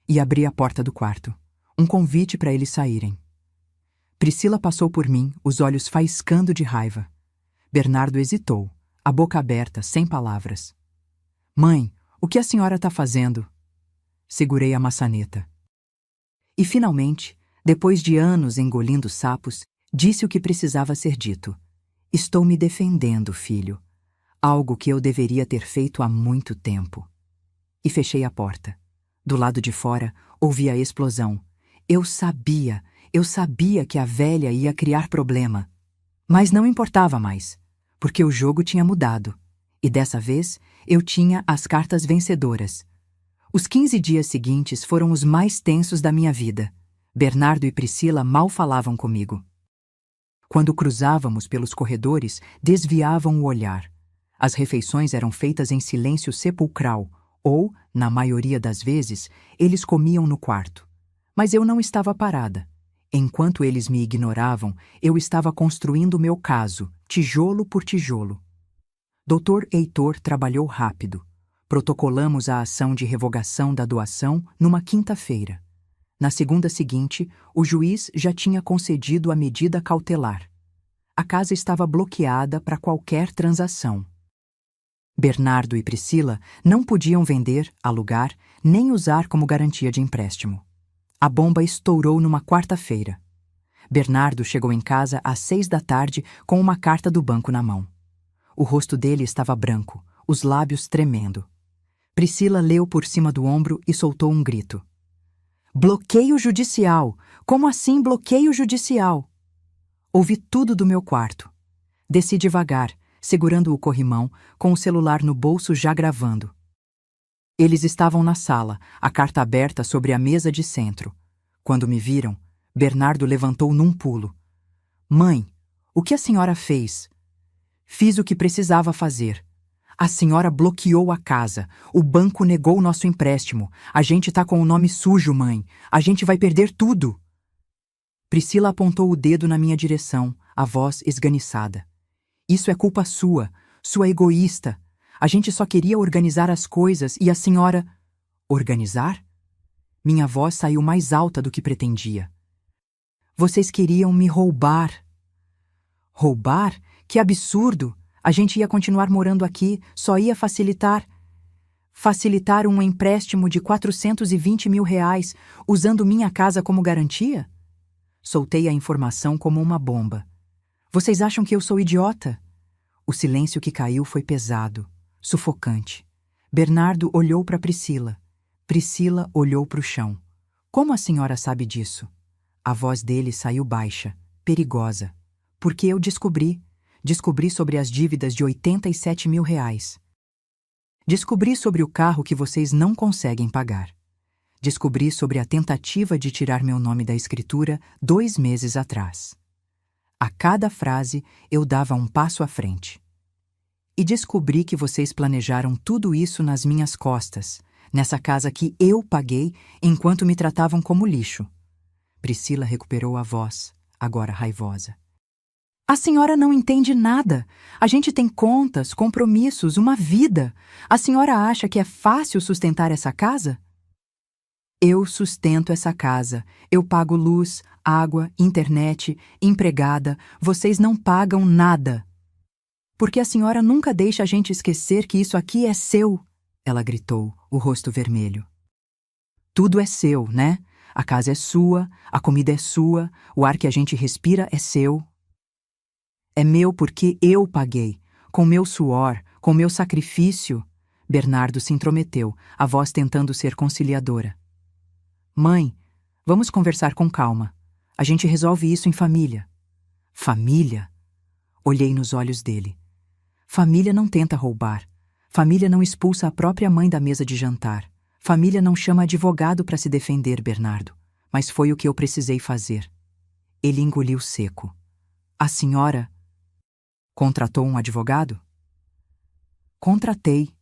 E abri a porta do quarto. Um convite para eles saírem. Priscila passou por mim, os olhos faiscando de raiva. Bernardo hesitou, a boca aberta, sem palavras. Mãe, o que a senhora está fazendo? Segurei a maçaneta. E finalmente, depois de anos engolindo sapos, disse o que precisava ser dito. Estou me defendendo, filho. Algo que eu deveria ter feito há muito tempo. E fechei a porta. Do lado de fora, ouvi a explosão. Eu sabia que a velha ia criar problema. Mas não importava mais, porque o jogo tinha mudado. E dessa vez, eu tinha as cartas vencedoras. Os 15 dias seguintes foram os mais tensos da minha vida. Bernardo e Priscila mal falavam comigo. Quando cruzávamos pelos corredores, desviavam o olhar. As refeições eram feitas em silêncio sepulcral, Ou, na maioria das vezes, eles comiam no quarto. Mas eu não estava parada. Enquanto eles me ignoravam, eu estava construindo meu caso, tijolo por tijolo. Dr. Heitor trabalhou rápido. Protocolamos a ação de revogação da doação numa quinta-feira. Na segunda seguinte, o juiz já tinha concedido a medida cautelar. A casa estava bloqueada para qualquer transação. Bernardo e Priscila não podiam vender, alugar, nem usar como garantia de empréstimo. A bomba estourou numa quarta-feira. Bernardo chegou em casa às 6 da tarde com uma carta do banco na mão. O rosto dele estava branco, os lábios tremendo. Priscila leu por cima do ombro e soltou um grito. Bloqueio judicial! Como assim bloqueio judicial? Ouvi tudo do meu quarto. Desci devagar, segurando o corrimão, com o celular no bolso já gravando. Eles estavam na sala, a carta aberta sobre a mesa de centro. Quando me viram, Bernardo levantou num pulo. Mãe, o que a senhora fez? Fiz o que precisava fazer. A senhora bloqueou a casa. O banco negou nosso empréstimo. A gente tá com o nome sujo, mãe. A gente vai perder tudo. Priscila apontou o dedo na minha direção, a voz esganiçada. Isso é culpa sua, sua egoísta. A gente só queria organizar as coisas e a senhora... Organizar? Minha voz saiu mais alta do que pretendia. Vocês queriam me roubar. Roubar? Que absurdo! A gente ia continuar morando aqui, só ia facilitar um empréstimo de 420 mil reais, usando minha casa como garantia? Soltei a informação como uma bomba. Vocês acham que eu sou idiota? O silêncio que caiu foi pesado, sufocante. Bernardo olhou para Priscila. Priscila olhou para o chão. Como a senhora sabe disso? A voz dele saiu baixa, perigosa. Porque eu descobri sobre as dívidas de 87 mil reais. Descobri sobre o carro que vocês não conseguem pagar. Descobri sobre a tentativa de tirar meu nome da escritura 2 meses atrás. A cada frase, eu dava um passo à frente. E descobri que vocês planejaram tudo isso nas minhas costas, nessa casa que eu paguei enquanto me tratavam como lixo. Priscila recuperou a voz, agora raivosa. A senhora não entende nada. A gente tem contas, compromissos, uma vida. A senhora acha que é fácil sustentar essa casa? Eu sustento essa casa. Eu pago luz, água, internet, empregada. Vocês não pagam nada. Porque a senhora nunca deixa a gente esquecer que isso aqui é seu, ela gritou, o rosto vermelho. Tudo é seu, né? A casa é sua, a comida é sua, o ar que a gente respira é seu. É meu porque eu paguei, com meu suor, com meu sacrifício. Bernardo se intrometeu, a voz tentando ser conciliadora. Mãe, vamos conversar com calma. A gente resolve isso em família. Família? Olhei nos olhos dele. Família não tenta roubar. Família não expulsa a própria mãe da mesa de jantar. Família não chama advogado para se defender, Bernardo. Mas foi o que eu precisei fazer. Ele engoliu seco. A senhora... Contratou um advogado? Contratei.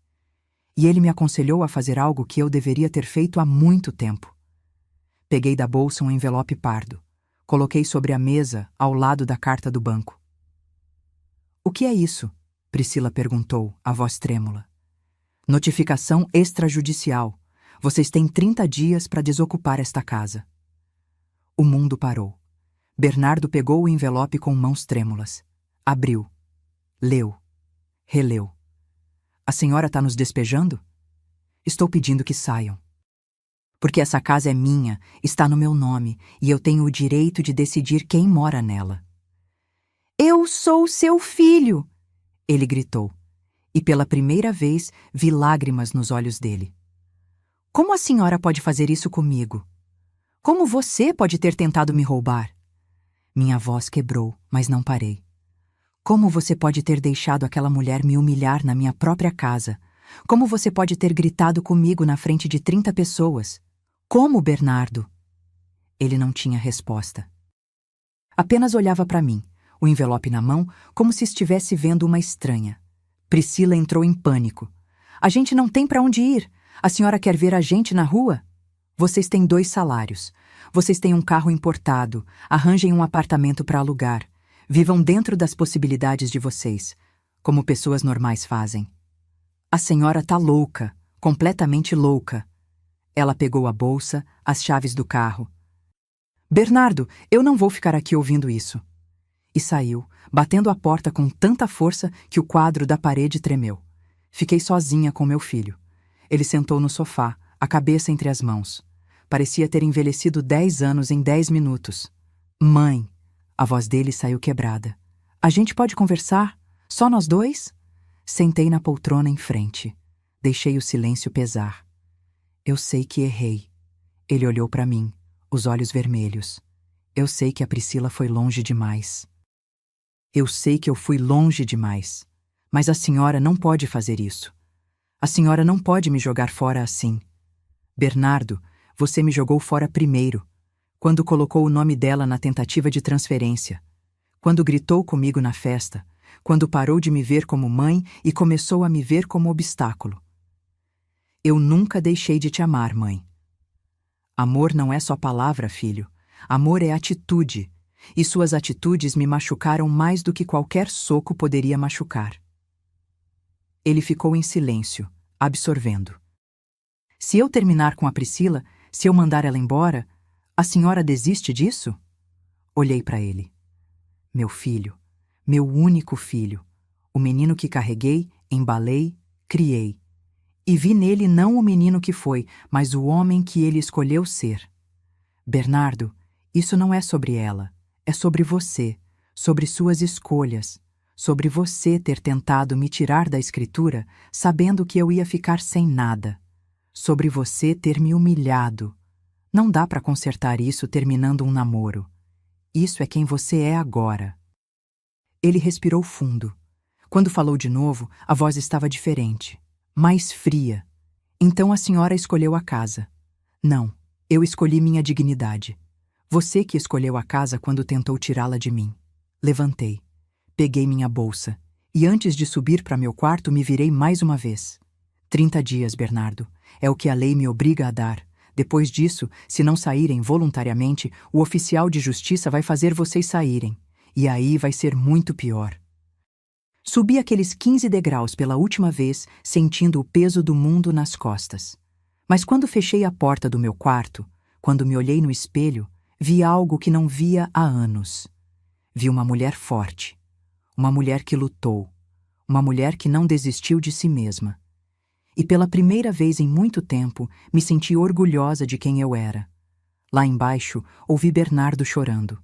E ele me aconselhou a fazer algo que eu deveria ter feito há muito tempo. Peguei da bolsa um envelope pardo. Coloquei sobre a mesa, ao lado da carta do banco. O que é isso? Priscila perguntou, a voz trêmula. Notificação extrajudicial. Vocês têm 30 dias para desocupar esta casa. O mundo parou. Bernardo pegou o envelope com mãos trêmulas. Abriu. Leu. Releu. A senhora está nos despejando? Estou pedindo que saiam. Porque essa casa é minha, está no meu nome, e eu tenho o direito de decidir quem mora nela. Eu sou seu filho! Ele gritou. E pela primeira vez vi lágrimas nos olhos dele. Como a senhora pode fazer isso comigo? Como você pode ter tentado me roubar? Minha voz quebrou, mas não parei. Como você pode ter deixado aquela mulher me humilhar na minha própria casa? Como você pode ter gritado comigo na frente de 30 pessoas? Como, Bernardo? Ele não tinha resposta. Apenas olhava para mim, o envelope na mão, como se estivesse vendo uma estranha. Priscila entrou em pânico. A gente não tem para onde ir. A senhora quer ver a gente na rua? Vocês têm 2 salários. Vocês têm um carro importado. Arranjem um apartamento para alugar. Vivam dentro das possibilidades de vocês, como pessoas normais fazem. A senhora tá louca, completamente louca. Ela pegou a bolsa, as chaves do carro. Bernardo, eu não vou ficar aqui ouvindo isso. E saiu, batendo a porta com tanta força que o quadro da parede tremeu. Fiquei sozinha com meu filho. Ele sentou no sofá, a cabeça entre as mãos. Parecia ter envelhecido 10 anos em 10 minutos. Mãe! A voz dele saiu quebrada. A gente pode conversar? Só nós 2? Sentei na poltrona em frente. Deixei o silêncio pesar. Eu sei que errei. Ele olhou para mim, os olhos vermelhos. Eu sei que a Priscila foi longe demais. Eu sei que eu fui longe demais. Mas a senhora não pode fazer isso. A senhora não pode me jogar fora assim. Bernardo, você me jogou fora primeiro, quando colocou o nome dela na tentativa de transferência, quando gritou comigo na festa, quando parou de me ver como mãe e começou a me ver como obstáculo. Eu nunca deixei de te amar, mãe. Amor não é só palavra, filho. Amor é atitude, e suas atitudes me machucaram mais do que qualquer soco poderia machucar. Ele ficou em silêncio, absorvendo. Se eu terminar com a Priscila, se eu mandar ela embora, a senhora desiste disso? Olhei para ele. Meu filho, meu único filho, o menino que carreguei, embalei, criei. E vi nele não o menino que foi, mas o homem que ele escolheu ser. Bernardo, isso não é sobre ela, é sobre você, sobre suas escolhas, sobre você ter tentado me tirar da escritura, sabendo que eu ia ficar sem nada, sobre você ter me humilhado. Não dá para consertar isso terminando um namoro. Isso é quem você é agora. Ele respirou fundo. Quando falou de novo, a voz estava diferente, mais fria. Então a senhora escolheu a casa. Não, eu escolhi minha dignidade. Você que escolheu a casa quando tentou tirá-la de mim. Levantei, peguei minha bolsa e antes de subir para meu quarto me virei mais uma vez. 30 dias, Bernardo. É o que a lei me obriga a dar. Depois disso, se não saírem voluntariamente, o oficial de justiça vai fazer vocês saírem. E aí vai ser muito pior. Subi aqueles 15 degraus pela última vez, sentindo o peso do mundo nas costas. Mas quando fechei a porta do meu quarto, quando me olhei no espelho, vi algo que não via há anos. Vi uma mulher forte, uma mulher que lutou, uma mulher que não desistiu de si mesma. E pela primeira vez em muito tempo, me senti orgulhosa de quem eu era. Lá embaixo, ouvi Bernardo chorando.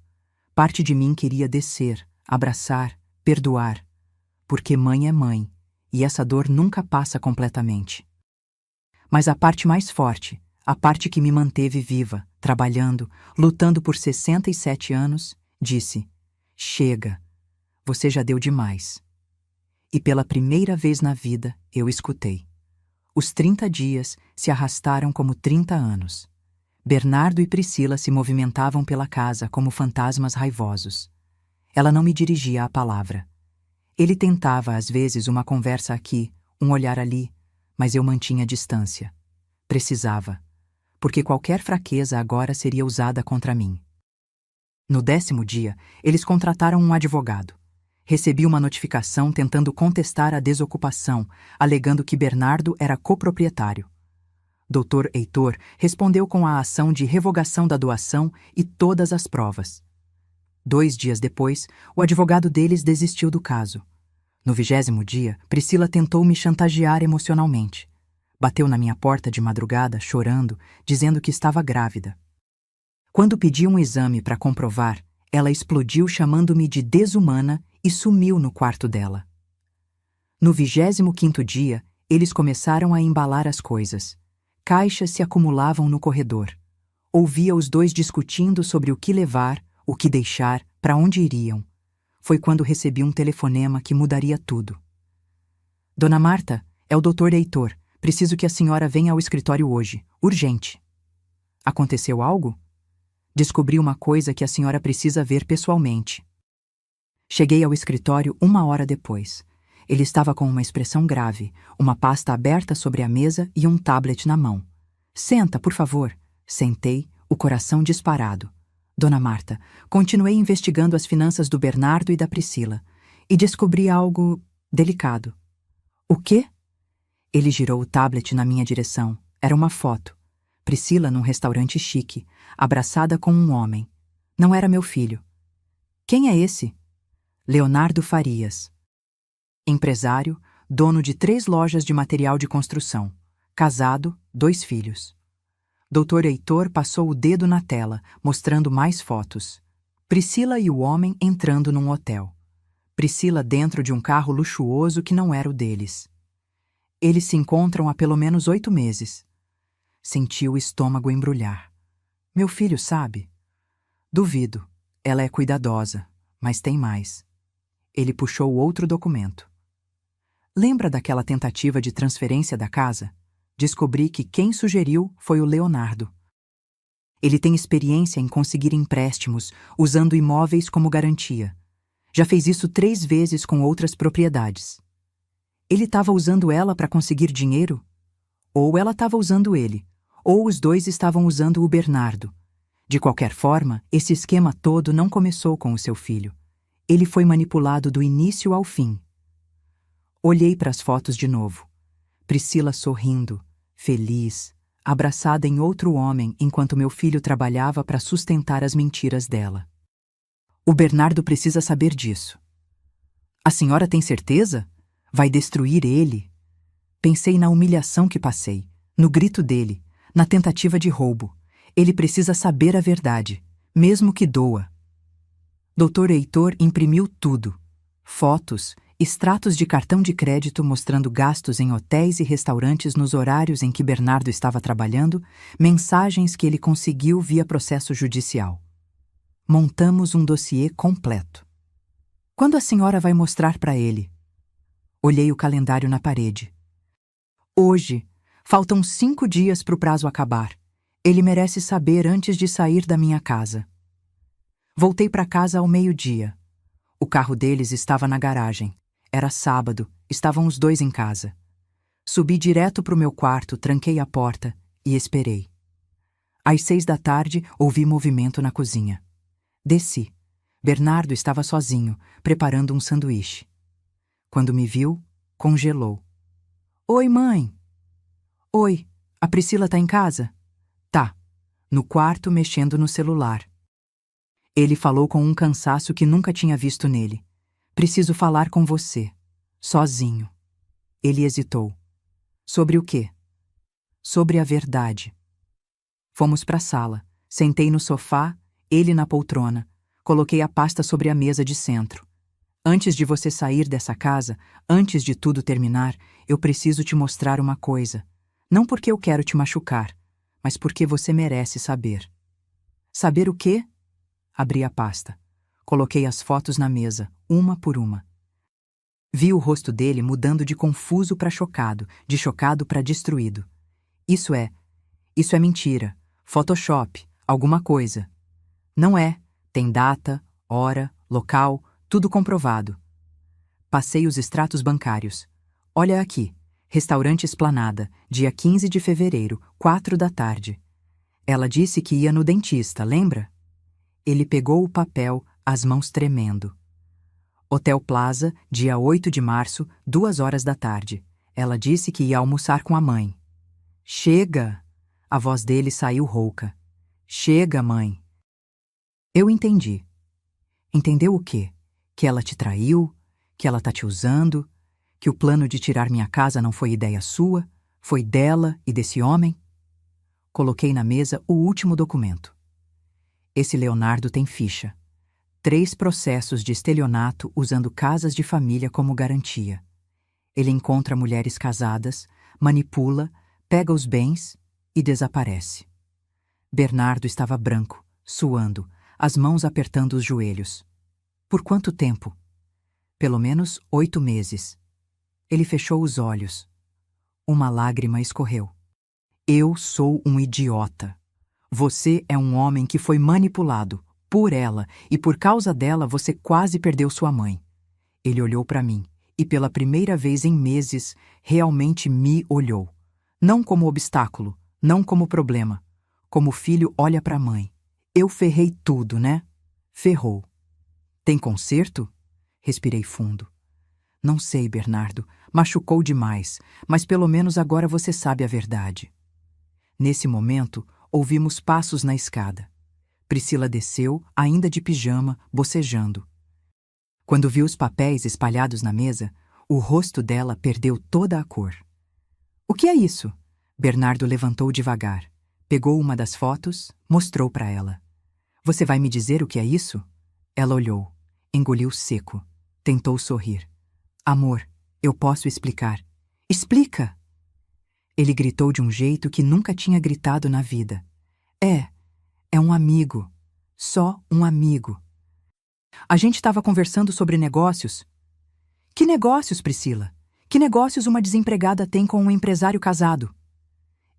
Parte de mim queria descer, abraçar, perdoar. Porque mãe é mãe, e essa dor nunca passa completamente. Mas a parte mais forte, a parte que me manteve viva, trabalhando, lutando por 67 anos, disse: chega, você já deu demais. E pela primeira vez na vida, eu escutei. Os 30 dias se arrastaram como 30 anos. Bernardo e Priscila se movimentavam pela casa como fantasmas raivosos. Ela não me dirigia a palavra. Ele tentava, às vezes, uma conversa aqui, um olhar ali, mas eu mantinha distância. Precisava, porque qualquer fraqueza agora seria usada contra mim. No 10º dia, eles contrataram um advogado. Recebi uma notificação tentando contestar a desocupação, alegando que Bernardo era coproprietário. Dr. Heitor respondeu com a ação de revogação da doação e todas as provas. 2 dias depois, o advogado deles desistiu do caso. No 20º dia, Priscila tentou me chantagear emocionalmente. Bateu na minha porta de madrugada, chorando, dizendo que estava grávida. Quando pedi um exame para comprovar, ela explodiu chamando-me de desumana e sumiu no quarto dela. No 25º dia, eles começaram a embalar as coisas. Caixas se acumulavam no corredor. Ouvia os 2 discutindo sobre o que levar, o que deixar, para onde iriam. Foi quando recebi um telefonema que mudaria tudo. Dona Marta, é o Dr. Heitor. Preciso que a senhora venha ao escritório hoje. Urgente. Aconteceu algo? Descobri uma coisa que a senhora precisa ver pessoalmente. Cheguei ao escritório 1 hora depois. Ele estava com uma expressão grave, uma pasta aberta sobre a mesa e um tablet na mão. Senta, por favor. Sentei, o coração disparado. Dona Marta, continuei investigando as finanças do Bernardo e da Priscila e descobri algo delicado. O quê? Ele girou o tablet na minha direção. Era uma foto. Priscila num restaurante chique, abraçada com um homem. Não era meu filho. Quem é esse? Leonardo Farias. Empresário, dono de 3 lojas de material de construção. Casado, 2 filhos. Dr. Heitor passou o dedo na tela, mostrando mais fotos. Priscila e o homem entrando num hotel. Priscila dentro de um carro luxuoso que não era o deles. Eles se encontram há pelo menos 8 meses. Senti o estômago embrulhar. Meu filho sabe? Duvido. Ela é cuidadosa, mas tem mais. Ele puxou outro documento. Lembra daquela tentativa de transferência da casa? Descobri que quem sugeriu foi o Leonardo. Ele tem experiência em conseguir empréstimos, usando imóveis como garantia. Já fez isso 3 vezes com outras propriedades. Ele estava usando ela para conseguir dinheiro? Ou ela estava usando ele, ou os dois estavam usando o Bernardo. De qualquer forma, esse esquema todo não começou com o seu filho. Ele foi manipulado do início ao fim. Olhei para as fotos de novo. Priscila sorrindo, feliz, abraçada em outro homem enquanto meu filho trabalhava para sustentar as mentiras dela. O Bernardo precisa saber disso. A senhora tem certeza? Vai destruir ele? Pensei na humilhação que passei, no grito dele, na tentativa de roubo. Ele precisa saber a verdade, mesmo que doa. Dr. Heitor imprimiu tudo. Fotos, extratos de cartão de crédito mostrando gastos em hotéis e restaurantes nos horários em que Bernardo estava trabalhando, mensagens que ele conseguiu via processo judicial. Montamos um dossiê completo. Quando a senhora vai mostrar para ele? Olhei o calendário na parede. Hoje. Faltam 5 dias para o prazo acabar. Ele merece saber antes de sair da minha casa. Voltei para casa ao meio-dia. O carro deles estava na garagem. Era sábado, estavam os 2 em casa. Subi direto para o meu quarto, tranquei a porta e esperei. Às 6 da tarde, ouvi movimento na cozinha. Desci. Bernardo estava sozinho, preparando um sanduíche. Quando me viu, congelou. Oi, mãe. Oi, a Priscila tá em casa? Tá. No quarto, mexendo no celular. Ele falou com um cansaço que nunca tinha visto nele. Preciso falar com você. Sozinho. Ele hesitou. Sobre o quê? Sobre a verdade. Fomos para a sala. Sentei no sofá, ele na poltrona. Coloquei a pasta sobre a mesa de centro. Antes de você sair dessa casa, antes de tudo terminar, eu preciso te mostrar uma coisa. Não porque eu quero te machucar, mas porque você merece saber. Saber o quê? Abri a pasta. Coloquei as fotos na mesa, uma por uma. Vi o rosto dele mudando de confuso para chocado, de chocado para destruído. Isso é mentira. Photoshop, alguma coisa. Não é. Tem data, hora, local, tudo comprovado. Passei os extratos bancários. Olha aqui. Restaurante Esplanada, dia 15 de fevereiro, 4 da tarde. Ela disse que ia no dentista, lembra? Ele pegou o papel, as mãos tremendo. Hotel Plaza, dia 8 de março, 2 horas da tarde. Ela disse que ia almoçar com a mãe. Chega! A voz dele saiu rouca. Chega, mãe. Eu entendi. Entendeu o quê? Que ela te traiu? Que ela tá te usando? Que o plano de tirar minha casa não foi ideia sua? Foi dela e desse homem? Coloquei na mesa o último documento. Esse Leonardo tem ficha. 3 processos de estelionato usando casas de família como garantia. Ele encontra mulheres casadas, manipula, pega os bens e desaparece. Bernardo estava branco, suando, as mãos apertando os joelhos. Por quanto tempo? Pelo menos 8 meses. Ele fechou os olhos. Uma lágrima escorreu. Eu sou um idiota. Você é um homem que foi manipulado por ela e por causa dela você quase perdeu sua mãe. Ele olhou para mim. E pela primeira vez em meses, realmente me olhou. Não como obstáculo, não como problema. Como o filho olha para a mãe. Eu ferrei tudo, né? Ferrou. Tem conserto? Respirei fundo. Não sei, Bernardo. Machucou demais, mas pelo menos agora você sabe a verdade. Nesse momento, ouvimos passos na escada. Priscila desceu, ainda de pijama, bocejando. Quando viu os papéis espalhados na mesa, o rosto dela perdeu toda a cor. O que é isso? Bernardo levantou devagar, pegou uma das fotos, mostrou para ela. Você vai me dizer o que é isso? Ela olhou, engoliu seco, tentou sorrir. Amor, eu posso explicar. Explica! Ele gritou de um jeito que nunca tinha gritado na vida. É um amigo. Só um amigo. A gente estava conversando sobre negócios. Que negócios, Priscila? Que negócios uma desempregada tem com um empresário casado?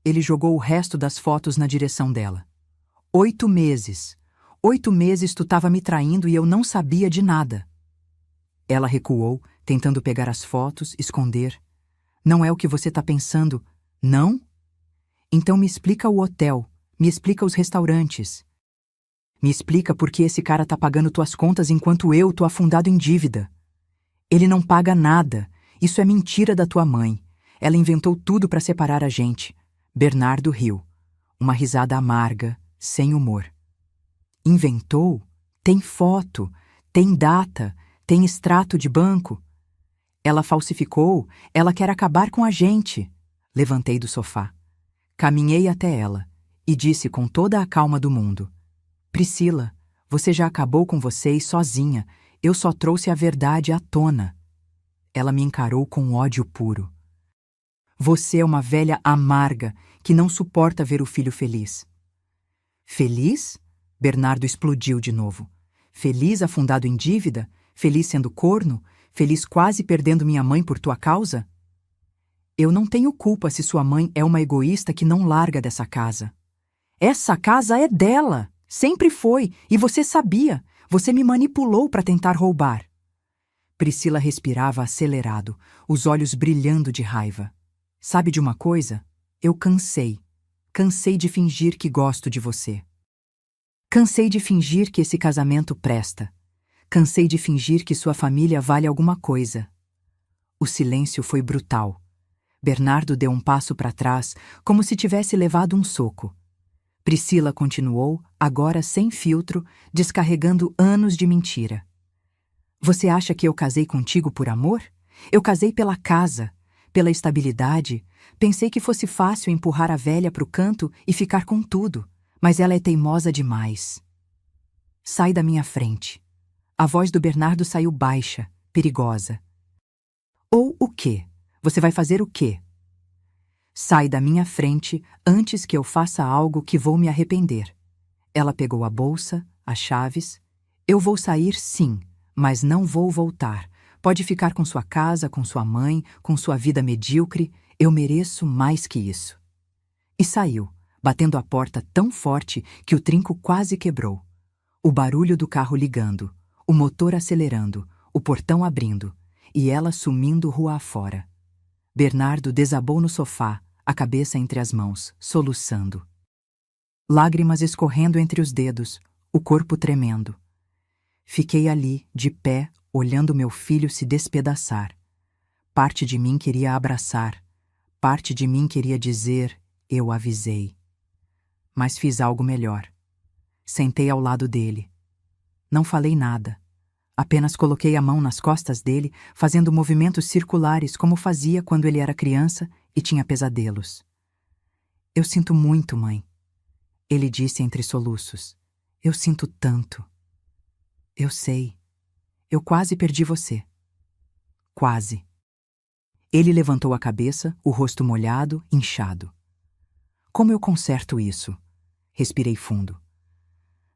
Ele jogou o resto das fotos na direção dela. 8 meses. 8 meses tu estava me traindo e eu não sabia de nada. Ela recuou, tentando pegar as fotos, esconder. Não é o que você está pensando, não? Então me explica o hotel, me explica os restaurantes. Me explica por que esse cara tá pagando tuas contas enquanto eu tô afundado em dívida. Ele não paga nada. Isso é mentira da tua mãe. Ela inventou tudo para separar a gente. Bernardo riu. Uma risada amarga, sem humor. Inventou? Tem foto, tem data, tem extrato de banco. Ela falsificou, ela quer acabar com a gente. Levantei do sofá. Caminhei até ela e disse com toda a calma do mundo. Priscila, você já acabou com vocês sozinha. Eu só trouxe a verdade à tona. Ela me encarou com ódio puro. Você é uma velha amarga que não suporta ver o filho feliz. Feliz? Bernardo explodiu de novo. Feliz afundado em dívida? Feliz sendo corno? Feliz quase perdendo minha mãe por tua causa? Eu não tenho culpa se sua mãe é uma egoísta que não larga dessa casa. Essa casa é dela! Sempre foi, e você sabia. Você me manipulou para tentar roubar. Priscila respirava acelerado, os olhos brilhando de raiva. Sabe de uma coisa? Eu cansei. Cansei de fingir que gosto de você. Cansei de fingir que esse casamento presta. Cansei de fingir que sua família vale alguma coisa. O silêncio foi brutal. Bernardo deu um passo para trás, como se tivesse levado um soco. Priscila continuou, agora sem filtro, descarregando anos de mentira. Você acha que eu casei contigo por amor? Eu casei pela casa, pela estabilidade. Pensei que fosse fácil empurrar a velha pro canto e ficar com tudo, mas ela é teimosa demais. Sai da minha frente. A voz do Bernardo saiu baixa, perigosa. Ou o quê? Você vai fazer o quê? Sai da minha frente antes que eu faça algo que vou me arrepender. Ela pegou a bolsa, as chaves. Eu vou sair, sim, mas não vou voltar. Pode ficar com sua casa, com sua mãe, com sua vida medíocre. Eu mereço mais que isso. E saiu, batendo a porta tão forte que o trinco quase quebrou. O barulho do carro ligando, o motor acelerando, o portão abrindo, e ela sumindo rua afora. Bernardo desabou no sofá, a cabeça entre as mãos, soluçando. Lágrimas escorrendo entre os dedos, o corpo tremendo. Fiquei ali, de pé, olhando meu filho se despedaçar. Parte de mim queria abraçar, parte de mim queria dizer, eu avisei. Mas fiz algo melhor. Sentei ao lado dele. Não falei nada. Apenas coloquei a mão nas costas dele, fazendo movimentos circulares como fazia quando ele era criança e tinha pesadelos. Eu sinto muito, mãe. Ele disse entre soluços. Eu sinto tanto. Eu sei. Eu quase perdi você. Quase. Ele levantou a cabeça, o rosto molhado, inchado. Como eu conserto isso? Respirei fundo.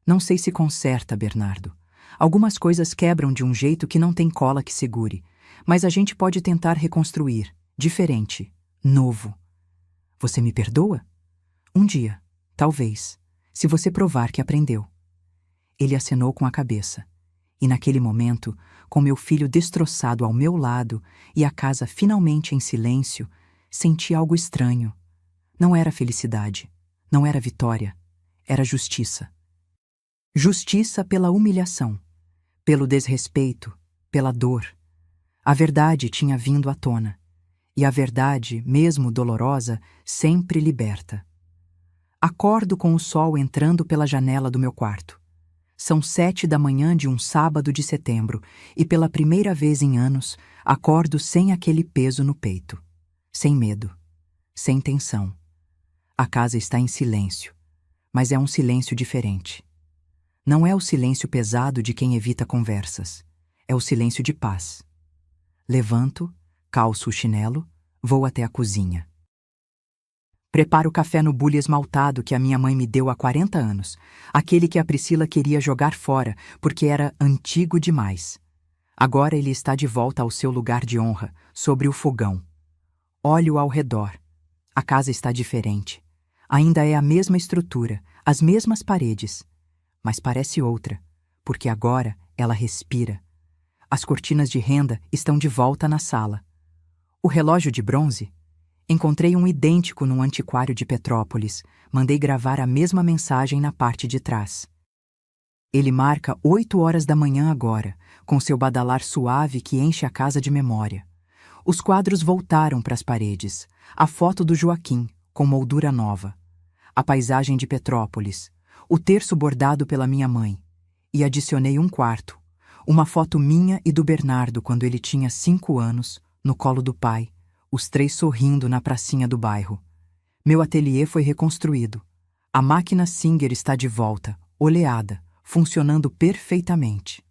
Não sei se conserta, Bernardo. Algumas coisas quebram de um jeito que não tem cola que segure, mas a gente pode tentar reconstruir, diferente, novo. Você me perdoa? Um dia, talvez, se você provar que aprendeu. Ele acenou com a cabeça. E naquele momento, com meu filho destroçado ao meu lado e a casa finalmente em silêncio, senti algo estranho. Não era felicidade, não era vitória, era justiça. Justiça pela humilhação, pelo desrespeito, pela dor. A verdade tinha vindo à tona, e a verdade, mesmo dolorosa, sempre liberta. Acordo com o sol entrando pela janela do meu quarto. São 7 da manhã de um sábado de setembro, e pela primeira vez em anos, acordo sem aquele peso no peito. Sem medo, sem tensão. A casa está em silêncio, mas é um silêncio diferente. Não é o silêncio pesado de quem evita conversas. É o silêncio de paz. Levanto, calço o chinelo, vou até a cozinha. Preparo o café no bule esmaltado que a minha mãe me deu há 40 anos, aquele que a Priscila queria jogar fora porque era antigo demais. Agora ele está de volta ao seu lugar de honra, sobre o fogão. Olho ao redor. A casa está diferente. Ainda é a mesma estrutura, as mesmas paredes, mas parece outra, porque agora ela respira. As cortinas de renda estão de volta na sala. O relógio de bronze? Encontrei um idêntico num antiquário de Petrópolis. Mandei gravar a mesma mensagem na parte de trás. Ele marca 8 horas da manhã agora, com seu badalar suave que enche a casa de memória. Os quadros voltaram para as paredes. A foto do Joaquim, com moldura nova. A paisagem de Petrópolis. O terço bordado pela minha mãe. E adicionei um quarto. Uma foto minha e do Bernardo quando ele tinha 5 anos, no colo do pai, os 3 sorrindo na pracinha do bairro. Meu ateliê foi reconstruído. A máquina Singer está de volta, oleada, funcionando perfeitamente.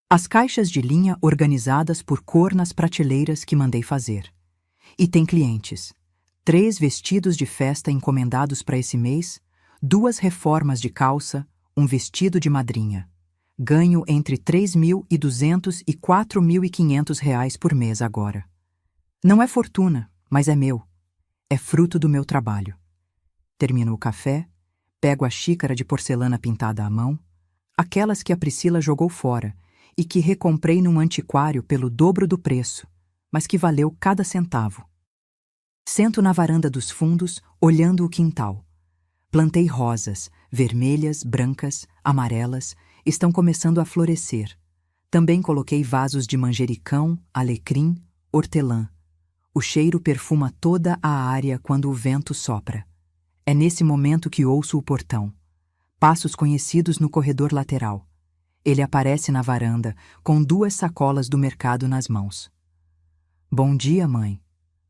As caixas de linha organizadas por cor nas prateleiras que mandei fazer. E tem clientes. 3 vestidos de festa encomendados para esse mês, 2 reformas de calça, um vestido de madrinha. Ganho entre R$3.200 e R$4.500 por mês agora. Não é fortuna, mas é meu. É fruto do meu trabalho. Termino o café, pego a xícara de porcelana pintada à mão, aquelas que a Priscila jogou fora e que recomprei num antiquário pelo dobro do preço, mas que valeu cada centavo. Sento na varanda dos fundos, olhando o quintal. Plantei rosas, vermelhas, brancas, amarelas, estão começando a florescer. Também coloquei vasos de manjericão, alecrim, hortelã. O cheiro perfuma toda a área quando o vento sopra. É nesse momento que ouço o portão. Passos conhecidos no corredor lateral. Ele aparece na varanda, com 2 sacolas do mercado nas mãos. Bom dia, mãe.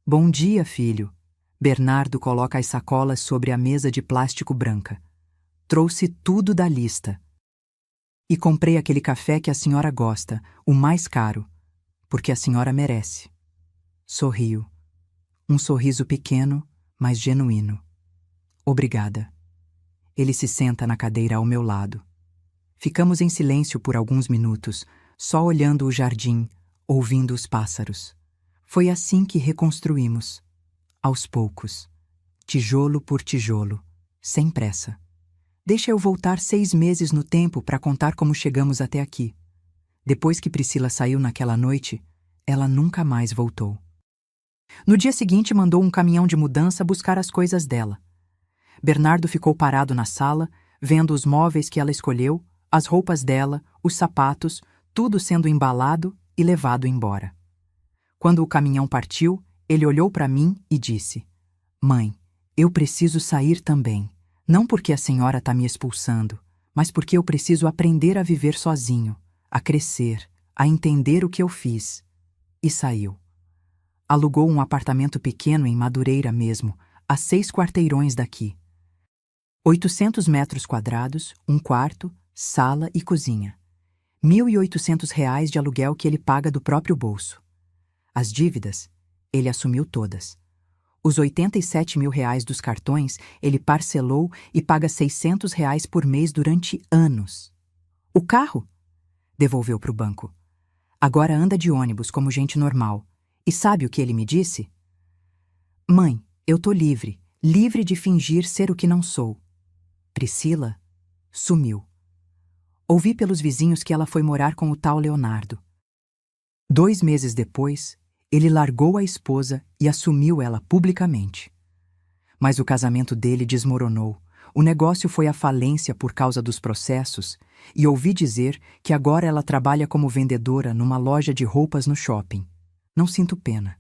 Bom dia, filho. Bernardo coloca as sacolas sobre a mesa de plástico branca. Trouxe tudo da lista. E comprei aquele café que a senhora gosta, o mais caro, porque a senhora merece. Sorrio. Um sorriso pequeno, mas genuíno. Obrigada. Ele se senta na cadeira ao meu lado. Ficamos em silêncio por alguns minutos, só olhando o jardim, ouvindo os pássaros. Foi assim que reconstruímos. Aos poucos. Tijolo por tijolo. Sem pressa. Deixa eu voltar 6 meses no tempo para contar como chegamos até aqui. Depois que Priscila saiu naquela noite, ela nunca mais voltou. No dia seguinte, mandou um caminhão de mudança buscar as coisas dela. Bernardo ficou parado na sala, vendo os móveis que ela escolheu, as roupas dela, os sapatos, tudo sendo embalado e levado embora. Quando o caminhão partiu, ele olhou para mim e disse: Mãe, eu preciso sair também. Não porque a senhora está me expulsando, mas porque eu preciso aprender a viver sozinho, a crescer, a entender o que eu fiz. E saiu. Alugou um apartamento pequeno em Madureira mesmo, a 6 quarteirões daqui. 800 metros quadrados, um quarto, sala e cozinha. R$1.800 de aluguel que ele paga do próprio bolso. As dívidas, ele assumiu todas. Os R$87.000 dos cartões, ele parcelou e paga R$600 por mês durante anos. O carro? Devolveu para o banco. Agora anda de ônibus como gente normal. E sabe o que ele me disse? Mãe, eu tô livre, livre de fingir ser o que não sou. Priscila sumiu. Ouvi pelos vizinhos que ela foi morar com o tal Leonardo. 2 meses depois, ele largou a esposa e assumiu ela publicamente. Mas o casamento dele desmoronou. O negócio foi à falência por causa dos processos e ouvi dizer que agora ela trabalha como vendedora numa loja de roupas no shopping. Não sinto pena.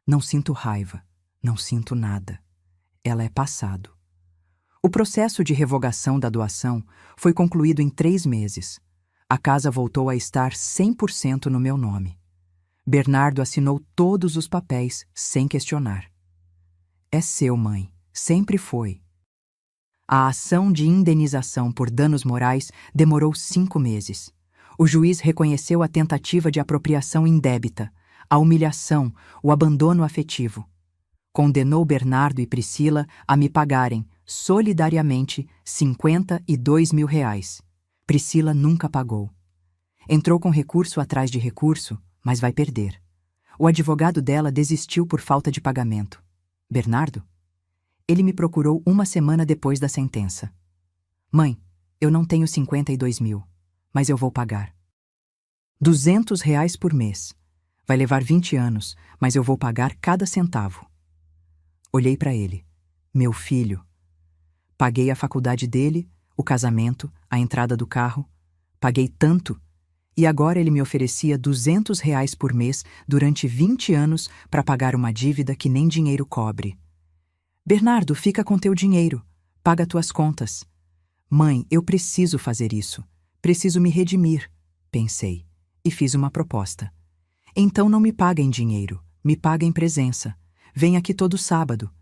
Não sinto raiva. Não sinto nada. Ela é passado. O processo de revogação da doação foi concluído em 3 meses. A casa voltou a estar 100% no meu nome. Bernardo assinou todos os papéis sem questionar. É seu, mãe. Sempre foi. A ação de indenização por danos morais demorou 5 meses. O juiz reconheceu a tentativa de apropriação indébita, a humilhação, o abandono afetivo. Condenou Bernardo e Priscila a me pagarem, solidariamente, R$ 52.000. Priscila nunca pagou. Entrou com recurso atrás de recurso, mas vai perder. O advogado dela desistiu por falta de pagamento. Bernardo? Ele me procurou 1 semana depois da sentença. Mãe, eu não tenho 52 mil, mas eu vou pagar. R$ 200 por mês. Vai levar 20 anos, mas eu vou pagar cada centavo. Olhei para ele. Meu filho. Paguei a faculdade dele, o casamento, a entrada do carro. Paguei tanto. E agora ele me oferecia R$ 200 por mês durante 20 anos para pagar uma dívida que nem dinheiro cobre. Bernardo, fica com teu dinheiro. Paga tuas contas. Mãe, eu preciso fazer isso. Preciso me redimir, pensei, e fiz uma proposta. Então não me paga em dinheiro, me paga em presença. Vem aqui todo sábado.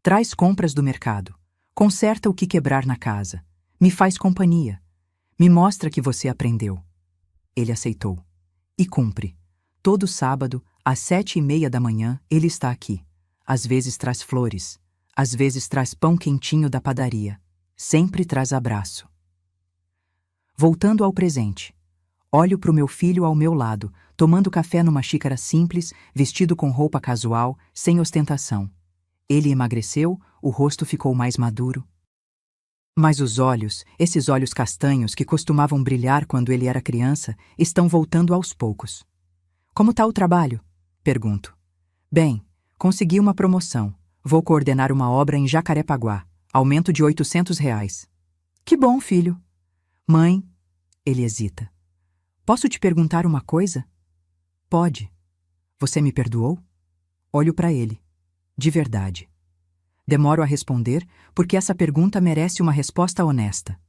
Traz compras do mercado. Conserta o que quebrar na casa. Me faz companhia. Me mostra que você aprendeu. Ele aceitou. E cumpre. Todo sábado, às 7h30 da manhã, ele está aqui. Às vezes traz flores. Às vezes traz pão quentinho da padaria. Sempre traz abraço. Voltando ao presente. Olho para o meu filho ao meu lado, tomando café numa xícara simples, vestido com roupa casual, sem ostentação. Ele emagreceu, o rosto ficou mais maduro. Mas os olhos, esses olhos castanhos que costumavam brilhar quando ele era criança, estão voltando aos poucos. Como tá o trabalho? Pergunto. Bem, consegui uma promoção. Vou coordenar uma obra em Jacarepaguá. Aumento de R$ 800. Que bom, filho. Mãe, ele hesita. Posso te perguntar uma coisa? Pode. Você me perdoou? Olho para ele. De verdade. Demoro a responder porque essa pergunta merece uma resposta honesta.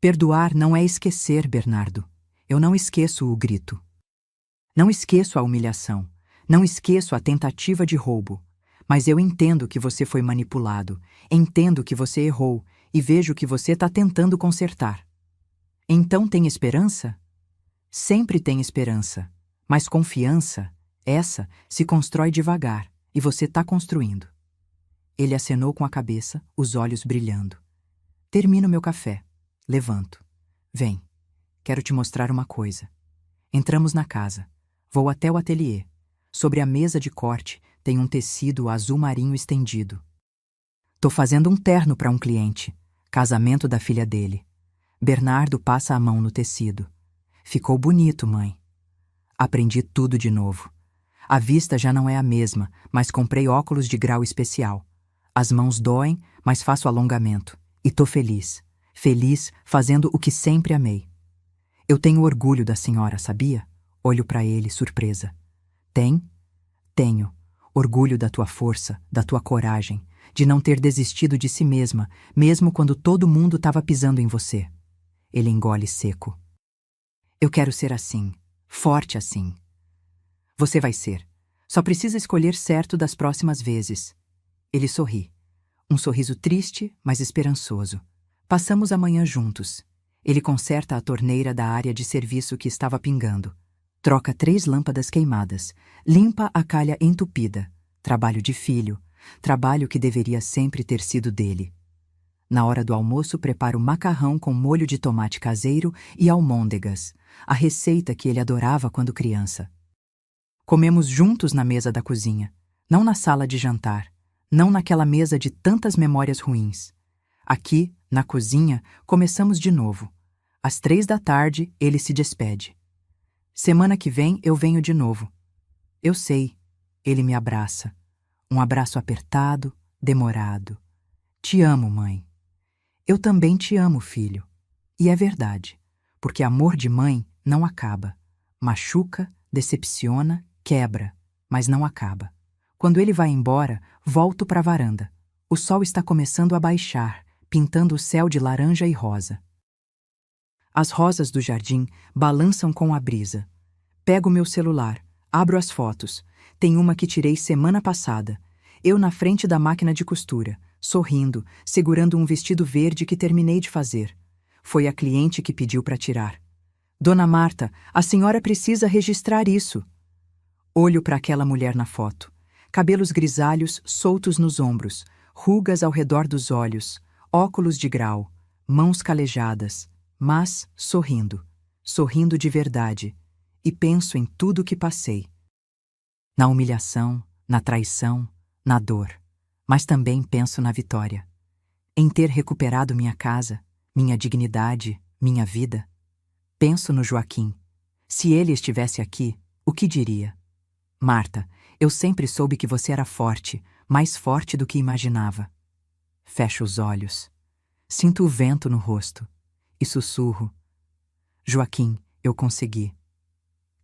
Perdoar não é esquecer, Bernardo. Eu não esqueço o grito. Não esqueço a humilhação. Não esqueço a tentativa de roubo. Mas eu entendo que você foi manipulado. Entendo que você errou e vejo que você está tentando consertar. Então tem esperança? Sempre tem esperança. Mas confiança, essa, se constrói devagar e você está construindo. Ele acenou com a cabeça, os olhos brilhando. Termino meu café. Levanto. Vem. Quero te mostrar uma coisa. Entramos na casa. Vou até o ateliê. Sobre a mesa de corte tem um tecido azul marinho estendido. Tô fazendo um terno para um cliente. Casamento da filha dele. Bernardo passa a mão no tecido. Ficou bonito, mãe. Aprendi tudo de novo. A vista já não é a mesma, mas comprei óculos de grau especial. As mãos doem, mas faço alongamento. E tô feliz. Feliz fazendo o que sempre amei. Eu tenho orgulho da senhora, sabia? Olho para ele, surpresa. Tem? Tenho. Orgulho da tua força, da tua coragem, de não ter desistido de si mesma, mesmo quando todo mundo estava pisando em você. Ele engole seco. Eu quero ser assim, forte assim. Você vai ser. Só precisa escolher certo das próximas vezes. Ele sorri. Um sorriso triste, mas esperançoso. Passamos a manhã juntos. Ele conserta a torneira da área de serviço que estava pingando. Troca 3 lâmpadas queimadas. Limpa a calha entupida. Trabalho de filho. Trabalho que deveria sempre ter sido dele. Na hora do almoço, preparo macarrão com molho de tomate caseiro e almôndegas, a receita que ele adorava quando criança. Comemos juntos na mesa da cozinha, não na sala de jantar, não naquela mesa de tantas memórias ruins. Aqui, na cozinha, começamos de novo. Às 3 da tarde, ele se despede. Semana que vem eu venho de novo. Eu sei, ele me abraça. Um abraço apertado, demorado. Te amo, mãe. Eu também te amo, filho. E é verdade, porque amor de mãe não acaba. Machuca, decepciona, quebra, mas não acaba. Quando ele vai embora, volto para a varanda. O sol está começando a baixar, pintando o céu de laranja e rosa. As rosas do jardim balançam com a brisa. Pego meu celular, abro as fotos. Tem uma que tirei semana passada. Eu na frente da máquina de costura, sorrindo, segurando um vestido verde que terminei de fazer. Foi a cliente que pediu para tirar. Dona Marta, a senhora precisa registrar isso. Olho para aquela mulher na foto. Cabelos grisalhos soltos nos ombros, rugas ao redor dos olhos, óculos de grau, mãos calejadas, mas sorrindo de verdade, e penso em tudo o que passei. Na humilhação, na traição, na dor, mas também penso na vitória. Em ter recuperado minha casa, minha dignidade, minha vida. Penso no Joaquim. Se ele estivesse aqui, o que diria? Marta, eu sempre soube que você era forte, mais forte do que imaginava. Fecho os olhos. Sinto o vento no rosto. E sussurro. Joaquim, eu consegui.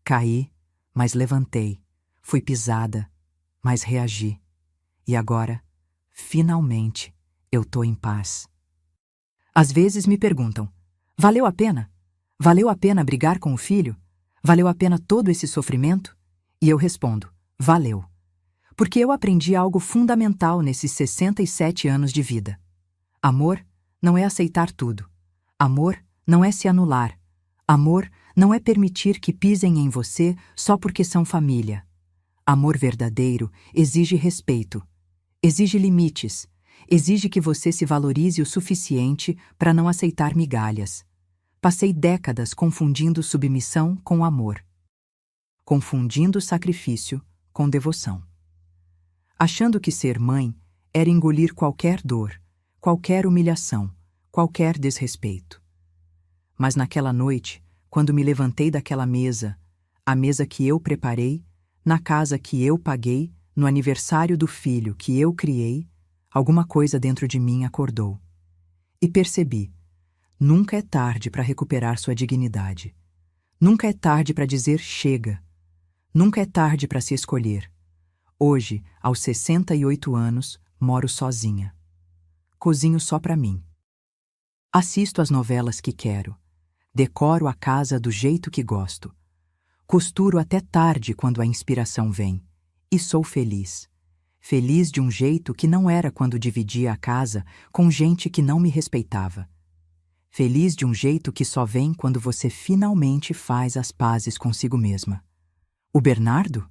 Caí, mas levantei. Fui pisada, mas reagi. E agora, finalmente, eu tô em paz. Às vezes me perguntam, valeu a pena? Valeu a pena brigar com o filho? Valeu a pena todo esse sofrimento? E eu respondo, valeu. Porque eu aprendi algo fundamental nesses 67 anos de vida. Amor não é aceitar tudo. Amor não é se anular. Amor não é permitir que pisem em você só porque são família. Amor verdadeiro exige respeito, exige limites, exige que você se valorize o suficiente para não aceitar migalhas. Passei décadas confundindo submissão com amor, confundindo sacrifício com devoção. Achando que ser mãe era engolir qualquer dor, qualquer humilhação, qualquer desrespeito. Mas naquela noite, quando me levantei daquela mesa, a mesa que eu preparei, na casa que eu paguei, no aniversário do filho que eu criei, alguma coisa dentro de mim acordou. E percebi, nunca é tarde para recuperar sua dignidade. Nunca é tarde para dizer chega. Nunca é tarde para se escolher. Hoje, aos 68 anos, moro sozinha. Cozinho só para mim. Assisto as novelas que quero. Decoro a casa do jeito que gosto. Costuro até tarde quando a inspiração vem. E sou feliz. Feliz de um jeito que não era quando dividia a casa com gente que não me respeitava. Feliz de um jeito que só vem quando você finalmente faz as pazes consigo mesma. O Bernardo?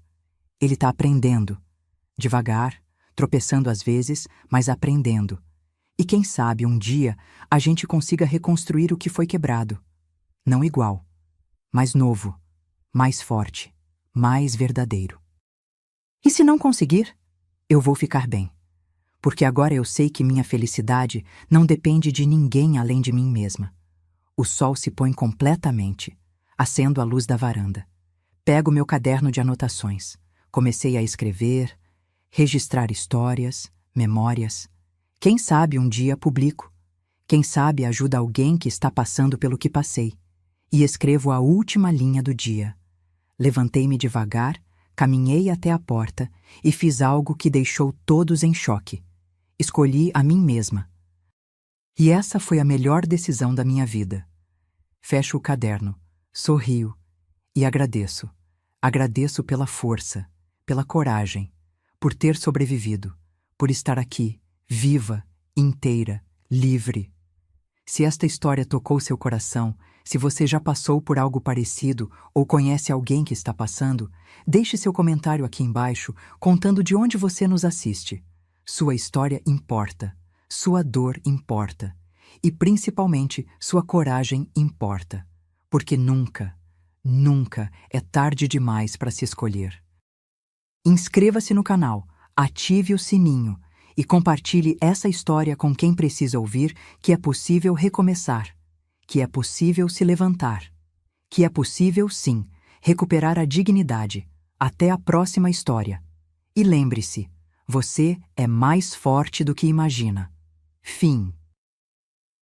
Ele está aprendendo. Devagar, tropeçando às vezes, mas aprendendo. E quem sabe um dia a gente consiga reconstruir o que foi quebrado. Não igual, mas novo, mais forte, mais verdadeiro. E se não conseguir, eu vou ficar bem. Porque agora eu sei que minha felicidade não depende de ninguém além de mim mesma. O sol se põe completamente. Acendo a luz da varanda. Pego meu caderno de anotações. Comecei a escrever, registrar histórias, memórias. Quem sabe um dia publico. Quem sabe ajuda alguém que está passando pelo que passei. E escrevo a última linha do dia. Levantei-me devagar, caminhei até a porta e fiz algo que deixou todos em choque. Escolhi a mim mesma. E essa foi a melhor decisão da minha vida. Fecho o caderno, sorrio e agradeço. Agradeço pela força, pela coragem, por ter sobrevivido, por estar aqui, viva, inteira, livre. Se esta história tocou seu coração, se você já passou por algo parecido ou conhece alguém que está passando, deixe seu comentário aqui embaixo contando de onde você nos assiste. Sua história importa, sua dor importa e principalmente sua coragem importa, porque nunca, nunca é tarde demais para se escolher. Inscreva-se no canal, ative o sininho e compartilhe essa história com quem precisa ouvir que é possível recomeçar, que é possível se levantar, que é possível, sim, recuperar a dignidade. Até a próxima história. E lembre-se, você é mais forte do que imagina. Fim.